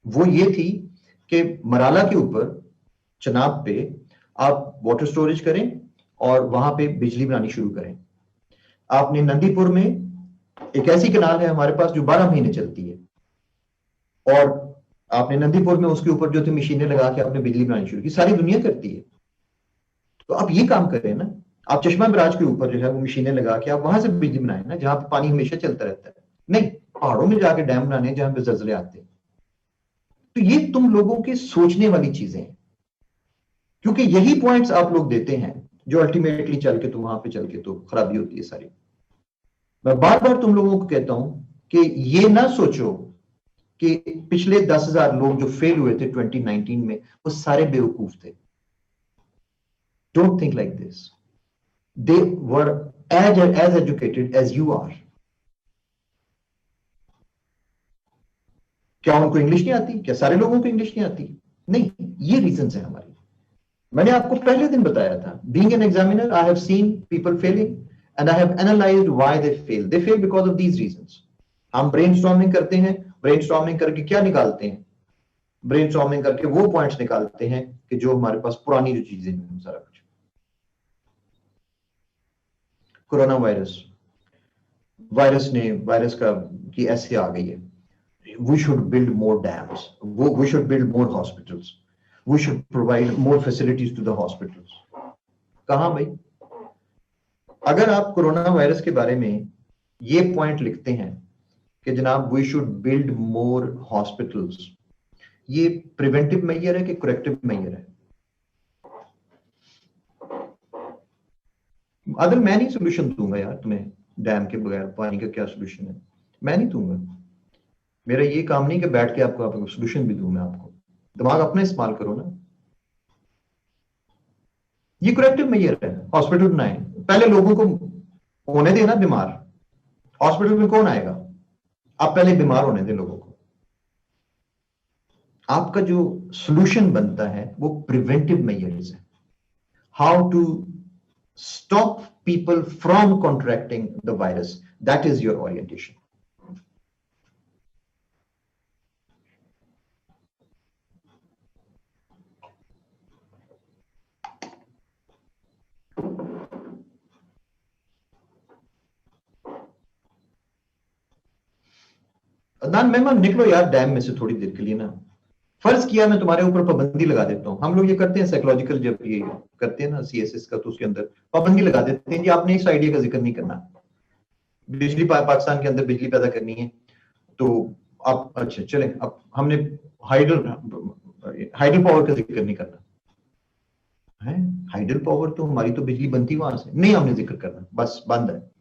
वो ये थी कि मराला के ऊपर, चनाब पे आप वाटर स्टोरेज करें और वहां पे बिजली बनानी शुरू करें। आपने नंदीपुर में, एक ऐसी कनाल है हमारे पास जो 12 महीने चलती है, और आपने नंदीपुर में उसके ऊपर जो थी मशीनें लगा के आपने बिजली बनानी शुरू की। सारी दुनिया करती है, तो आप ये काम करें ना। आप चश्मा बराज के ऊपर जो है वो मशीनें लगा के आप वहां से बिजली बनाए ना, जहां पे पानी हमेशा चलता रहता है। नहीं, पहाड़ों में जाके डैम बनाने जहां पे जलजले आते हैं। तो ये तुम लोगों के सोचने वाली चीजें हैं, क्योंकि यही पॉइंट्स आप लोग देते हैं जो अल्टीमेटली चल के तो वहां पे चल के तो खराबी होती है सारी। मैं बार बार तुम लोगों को कहता हूं कि ये ना सोचो कि पिछले 10,000 लोग जो फेल हुए थे 2019 में वो सारे बेवकूफ थे। Don't think like this. They were as educated as you are. क्या उनको इंग्लिश नहीं आती? क्या सारे लोगों को इंग्लिश नहीं आती? नहीं, ये रीजन है हमारी। मैंने आपको पहले दिन बताया था, being an examiner I have seen people failing and I have analysed why they fail. They fail because of these reasons. हम ब्रेनस्टॉर्मिंग करते हैं, ब्रेनस्टॉर्मिंग करके क्या निकालते हैं? ब्रेनस्टॉर्मिंग करके वो पॉइंट्स निकालते हैं कि जो हमारे पास पुरानी जो चीजें हैं सारा कुछ। कोरोना वायरस का की ऐसे आ गई है, we should build more dams, we should build more hospitals, we should provide more facilities to the hospitals. कहां भाई? अगर आप कोरोना वायरस के बारे में ये पॉइंट लिखते हैं कि जनाब we should build more hospitals, ये प्रिवेंटिव मेजर है कि करेक्टिव मेजर है? अगर मैं नहीं सोल्यूशन दूंगा यार तुम्हें, डैम के बगैर पानी का क्या सोल्यूशन है? मैं नहीं दूंगा। मेरा ये काम नहीं कि बैठ के आपको सोल्यूशन भी दूं मैं आपको। दिमाग अपना इस्तेमाल करो ना। ये करेक्टिव मेजर है, हॉस्पिटल बनाए, पहले लोगों को होने देना बीमार। हॉस्पिटल में कौन आएगा? आप पहले बीमार होने दें लोगों को। आपका जो सोल्यूशन बनता है वो प्रिवेंटिव मेजर्स है। How to stop people from contracting the virus, that is your orientation. Adnan मेहमान निकलो यार डैम में से थोड़ी देर के लिए ना। फर्ज किया मैं तुम्हारे ऊपर पाबंदी लगा देता हूँ। हम लोग ये करते हैं साइकोलॉजिकल, जब ये करते हैं ना सीएसएस का, तो उसके अंदर पाबंदी लगा देते हैं कि आपने इस आइडिया का जिक्र नहीं करना। बिजली पाकिस्तान के अंदर बिजली पैदा करनी है तो आप, अच्छा चलें, अब हमने हाइडल पावर का जिक्र नहीं करना है। हाइडल पावर तो हमारी तो बिजली बनती वहां से नहीं, हमने जिक्र करना, बस बंद है।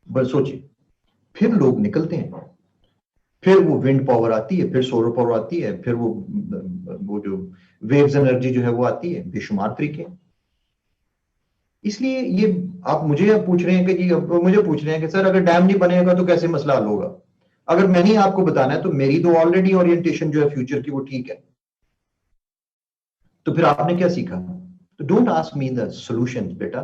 बस सोचिए, फिर लोग निकलते हैं, फिर वो विंड पावर आती है, फिर सोलर पावर आती है, फिर वो जो वेव्स एनर्जी जो है वो आती है, बेशुमार तरीके। इसलिए ये आप मुझे अब पूछ रहे हैं कि जी, अब मुझे पूछ रहे हैं कि सर अगर डैम नहीं बनेगा तो कैसे मसला हल होगा? अगर मैंने आपको बताना है तो मेरी तो ऑलरेडी ओरिएंटेशन जो है फ्यूचर की वो ठीक है, तो फिर आपने क्या सीखा? तो don't ask me the solutions बेटा,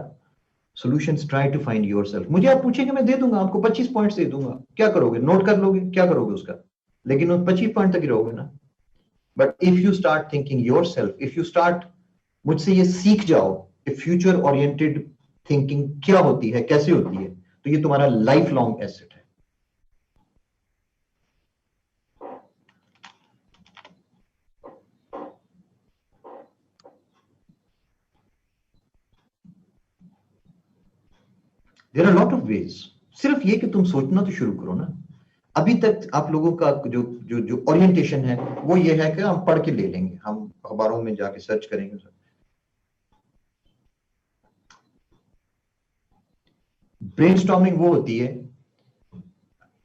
solutions try to find yourself. मुझे आप पूछेंगे मैं दे दूंगा आपको, 25 पॉइंट्स दे दूंगा। क्या करोगे? नोट कर लोगे? क्या करोगे उसका? लेकिन उन 25 पॉइंट तक ही रहोगे ना। But if you start thinking yourself, if you start, मुझसे ये सीख जाओ कि फ्यूचर ओरिएंटेड थिंकिंग क्या होती है, कैसे होती है, तो ये तुम्हारा लाइफ लॉन्ग एसेट है। There are lot of ways. सिर्फ ये कि तुम सोचना तो शुरू करो ना। अभी तक आप लोगों का जो जो जो ओरिएंटेशन है वो ये है कि हम पढ़ के ले लेंगे, हम अखबारों में जाके सर्च करेंगे। ब्रेनस्टॉर्मिंग वो होती है,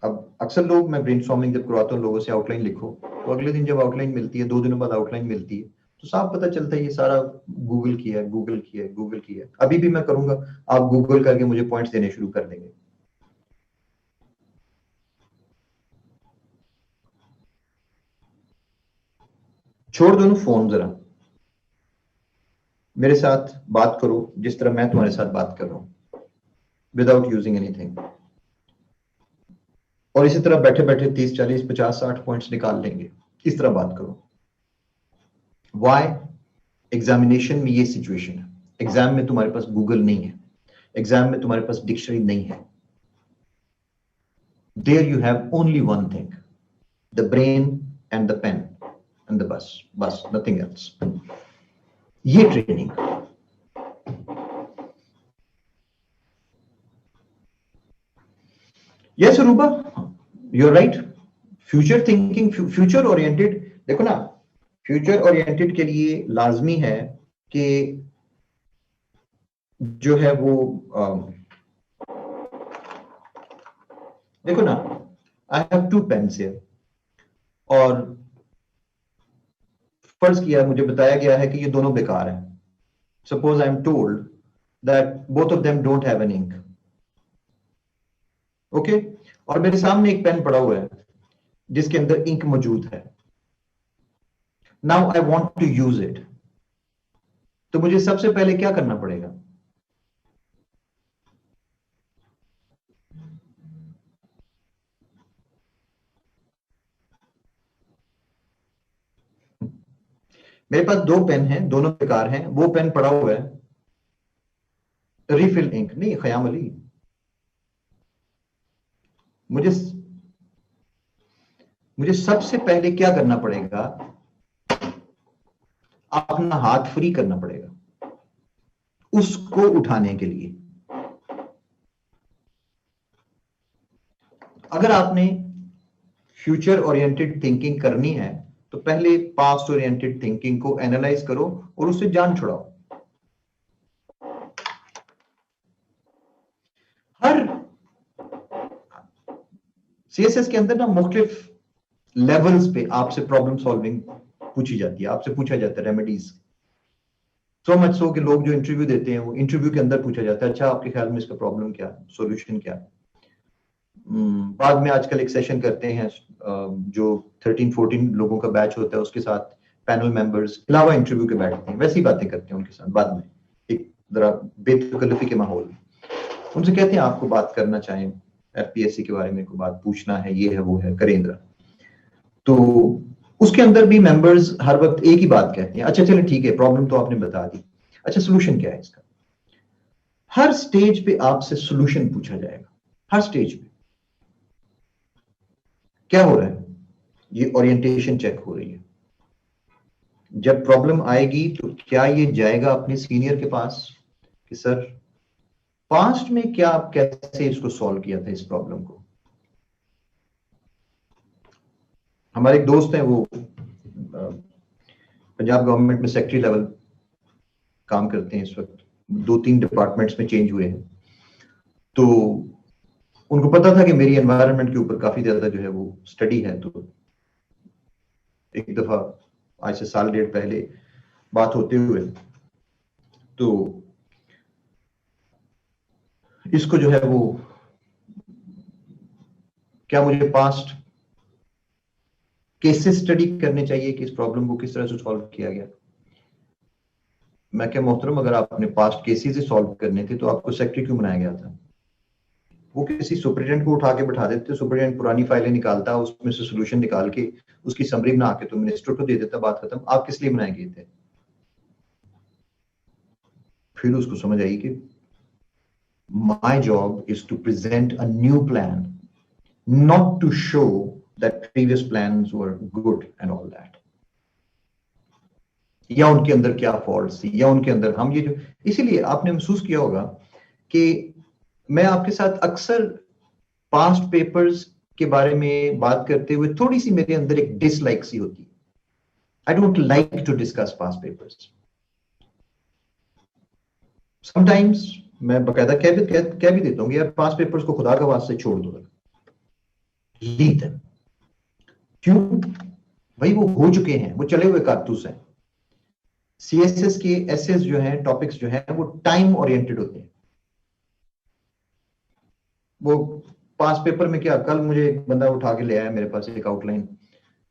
अब अक्सर लोग, मैं ब्रेनस्टॉर्मिंग जब करवाता हूँ लोगों से, आउटलाइन लिखो, तो अगले दिन जब आउटलाइन मिलती है, 2 दिनों बाद आउटलाइन मिलती है, तो साफ पता चलता है ये सारा गूगल किया है, गूगल किया है, गूगल किया है। अभी भी मैं करूंगा, आप गूगल करके मुझे पॉइंट्स देने शुरू कर देंगे। छोड़ दो ना फोन, जरा मेरे साथ बात करो जिस तरह मैं तुम्हारे साथ बात कर रहा हूं, विदाउट यूजिंग एनीथिंग। और इसी तरह बैठे बैठे 30 40 50 60 पॉइंट्स निकाल लेंगे, इस तरह बात करो। वाई? एग्जामिनेशन में ये सिचुएशन है, एग्जाम में तुम्हारे पास गूगल नहीं है, एग्जाम में तुम्हारे पास डिक्शनरी नहीं है। There you have only one thing, the brain and the pen and the बस, बस नथिंग एल्स। ये training. Yes Ruba, you are right. Future thinking, future oriented, देखो ना, फ्यूचर ओरिएंटेड के लिए लाजमी है कि जो है वो देखो ना, I have two pens here, और फर्ज किया, मुझे बताया गया है कि ये दोनों बेकार हैं। Suppose I am told that both of them don't have an ink, okay, और मेरे सामने एक पेन पड़ा हुआ है जिसके अंदर इंक मौजूद है। Now I want to use it, तो मुझे सबसे पहले क्या करना पड़ेगा? मेरे पास दो पेन हैं, दोनों बेकार हैं, वो पेन पड़ा हुआ है, रिफिल इंक नहीं, खयाम अली, मुझे मुझे सबसे पहले क्या करना पड़ेगा? अपना हाथ फ्री करना पड़ेगा उसको उठाने के लिए। अगर आपने फ्यूचर ओरिएंटेड थिंकिंग करनी है तो पहले पास्ट ओरिएंटेड थिंकिंग को एनालाइज करो और उससे जान छुड़ाओ। हर सीएसएस के अंदर ना मुख्तलिफ लेवल्स पे आपसे प्रॉब्लम सॉल्विंग पूछी जाती है, आपसे पूछा जाता है रेमेडीज। सो मच सो कि लोग जो इंटरव्यू देते हैं वो इंटरव्यू के अंदर पूछा जाता है, अच्छा आपके ख्याल में इसका प्रॉब्लम क्या, सॉल्यूशन क्या। बाद में आजकल एक सेशन करते हैं जो 13-14 लोगों का बैच होता है, उसके साथ पैनल मेंबर्स अलावा इंटरव्यू के बैठते हैं, वैसी बातें करते हैं उनके साथ बाद में, एक जरा बेतकल्लुफी के माहौल में। उनसे कहते हैं आपको बात करना चाहें एफपीएससी के बारे में, को बात पूछना है, ये है वो है, करेंद्र। तो उसके अंदर भी मेंबर्स हर वक्त एक ही बात कहते हैं, अच्छा चलें ठीक है, प्रॉब्लम तो आपने बता दी, अच्छा सोल्यूशन क्या है इसका? हर स्टेज पे आपसे सोल्यूशन पूछा जाएगा, हर स्टेज पे। क्या हो रहा है? ये ओरिएंटेशन चेक हो रही है। जब प्रॉब्लम आएगी तो क्या ये जाएगा अपने सीनियर के पास कि सर पास्ट में क्या आप कैसे इसको सॉल्व किया था इस प्रॉब्लम को? हमारे एक दोस्त हैं, वो पंजाब गवर्नमेंट में सेक्रेटरी लेवल काम करते हैं इस वक्त, 2-3 डिपार्टमेंट्स में चेंज हुए हैं। तो उनको पता था कि मेरी एनवायरनमेंट के ऊपर काफी ज्यादा जो है वो स्टडी है। तो एक दफा आज से साल डेढ़ पहले बात होते हुए तो इसको जो है वो, क्या मुझे पास्ट केसेस स्टडी करने चाहिए कि इस प्रॉब्लम को किस तरह से सॉल्व किया गया? मैं क्या मोहतरम, अगर आपने पास्ट केसेस ही सॉल्व करने थे तो आपको सेक्रेटरी क्यों बनाया गया था? वो किसी सुपरिटेंडेंट को उठा के बैठा देते, सुपरिटेंडेंट पुरानी फाइलें निकालता, उसमें से सोल्यूशन निकाल के उसकी समरी बना के तो मिनिस्टर को दे देता, बात खत्म। आप किस लिए बनाए गए थे? फिर उसको समझ आई कि my job is to present a new plan, not to show that previous plans were good and all that, या उनके अंदर क्या फॉल्ट थी, या उनके अंदर हम ये जो, इसीलिए आपने महसूस किया होगा कि मैं आपके साथ अक्सर पास्ट पेपर्स के बारे में बात करते हुए थोड़ी सी मेरे अंदर एक डिसलाइक सी होती है। I don't like to discuss past papers. Sometimes मैं बकायदा कह भी देता हूँ यार पास्ट पेपर्स को खुदा का वास्ते छोड़ दो, लीव देम। क्यों भाई? वो हो चुके हैं, वो चले हुए कारतूस हैं। सीएसएस के एसेस जो हैं, टॉपिक्स जो हैं, वो टाइम ओरिएंटेड होते हैं। वो पास पेपर में क्या, कल मुझे एक बंदा उठा के ले आया मेरे पास एक outline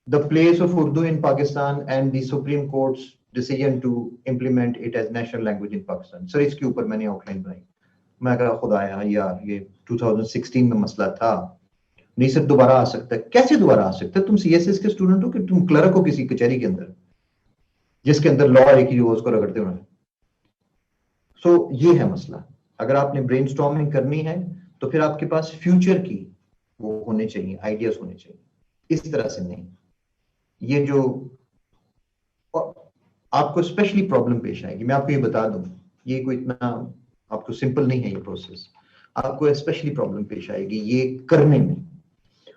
the place of Urdu in Pakistan and the Supreme Court's decision to implement it as national language in Pakistan. Sir इसके ऊपर मैंने आउटलाइन बनाई. मैं कहा खुदाया यार ये 2016 में मसला था, नहीं सर दोबारा आ सकता है. कैसे दोबारा आ सकता है? तुम सीएसएस के स्टूडेंट हो कि तुम क्लर्क हो किसी कचहरी के अंदर जिसके अंदर लॉ एक ही रोज को रगड़ते हो. सो ये है मसला. अगर आपने ब्रेनस्टॉर्मिंग करनी है तो फिर आपके पास फ्यूचर की वो होने चाहिए, आइडियाज होने चाहिए, इस तरह से नहीं. ये जो आपको स्पेशली प्रॉब्लम पेश आएगी, मैं आपको ये बता दूं, ये कोई इतना आपको सिंपल नहीं है ये प्रोसेस. आपको स्पेशली प्रॉब्लम पेश आएगी ये करने में.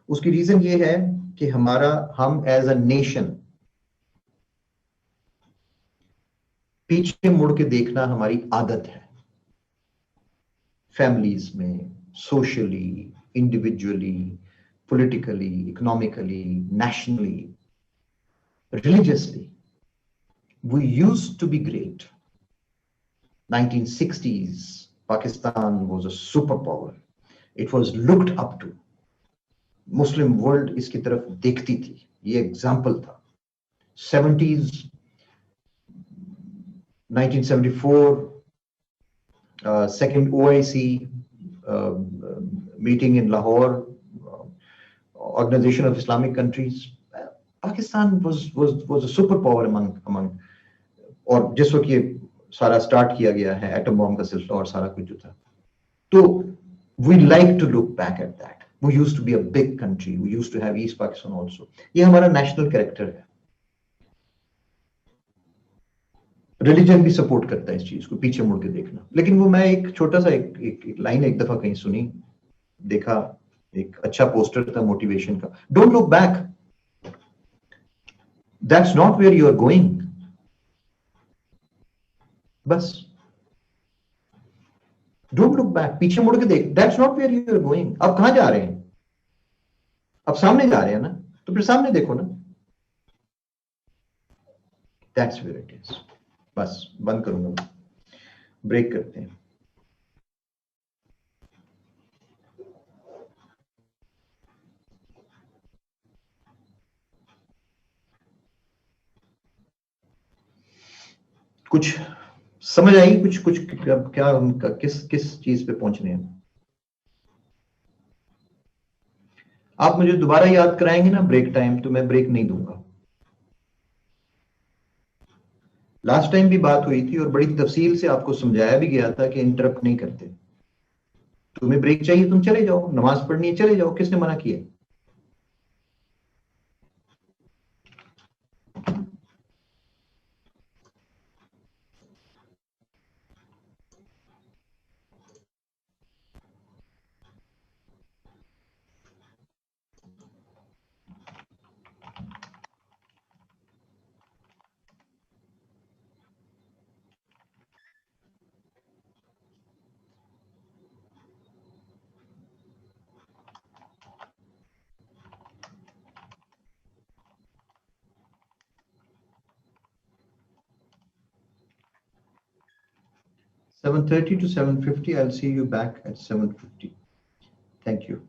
उसकी रीजन ये है कि हम एज अ नेशन पीछे मुड़ के देखना हमारी आदत है. फैमिलीज में, socially, individually, politically, economically, nationally, religiously. We used to be great. 1960s, Pakistan was a superpower. It was looked up to. Muslim world इसकी तरफ देखती थी. ये एग्जाम्पल था. 70s, 1974, second OIC meeting in Lahore, Organization of Islamic Countries. Pakistan was a superpower among और जिस वक्त ये सारा स्टार्ट किया गया है एटम बॉम्ब का सिलसिला और सारा कुछ जो था, तो we like to look back at that. We used to be a big country. We used to have East Pakistan also. ये हमारा नेशनल कैरेक्टर है. रिलीजन भी सपोर्ट करता है इस चीज को पीछे मुड़ के देखना. लेकिन वो मैं एक छोटा सा एक लाइन एक दफा कहीं सुनी, देखा, एक अच्छा पोस्टर था मोटिवेशन का. Don't look back. That's not where you are going. बस डोंट लुक बैक. पीछे मुड़ के देख. That's not where you are going. अब कहां जा रहे हैं? अब सामने जा रहे हैं ना, तो फिर सामने देखो ना. That's where it is. बस बंद करूंगा, ब्रेक करते हैं. कुछ समझ आई? कुछ क्या हम किस चीज पे पहुंचने हैं? आप मुझे दोबारा याद कराएंगे ना ब्रेक टाइम, तो मैं ब्रेक नहीं दूंगा. लास्ट टाइम भी बात हुई थी और बड़ी तफसील से आपको समझाया भी गया था कि इंटरप्ट नहीं करते. तुम्हें ब्रेक चाहिए तुम चले जाओ, नमाज पढ़नी है चले जाओ, किसने मना किया? $7:30 to 7:50. I'll see you back at 7:50. Thank you.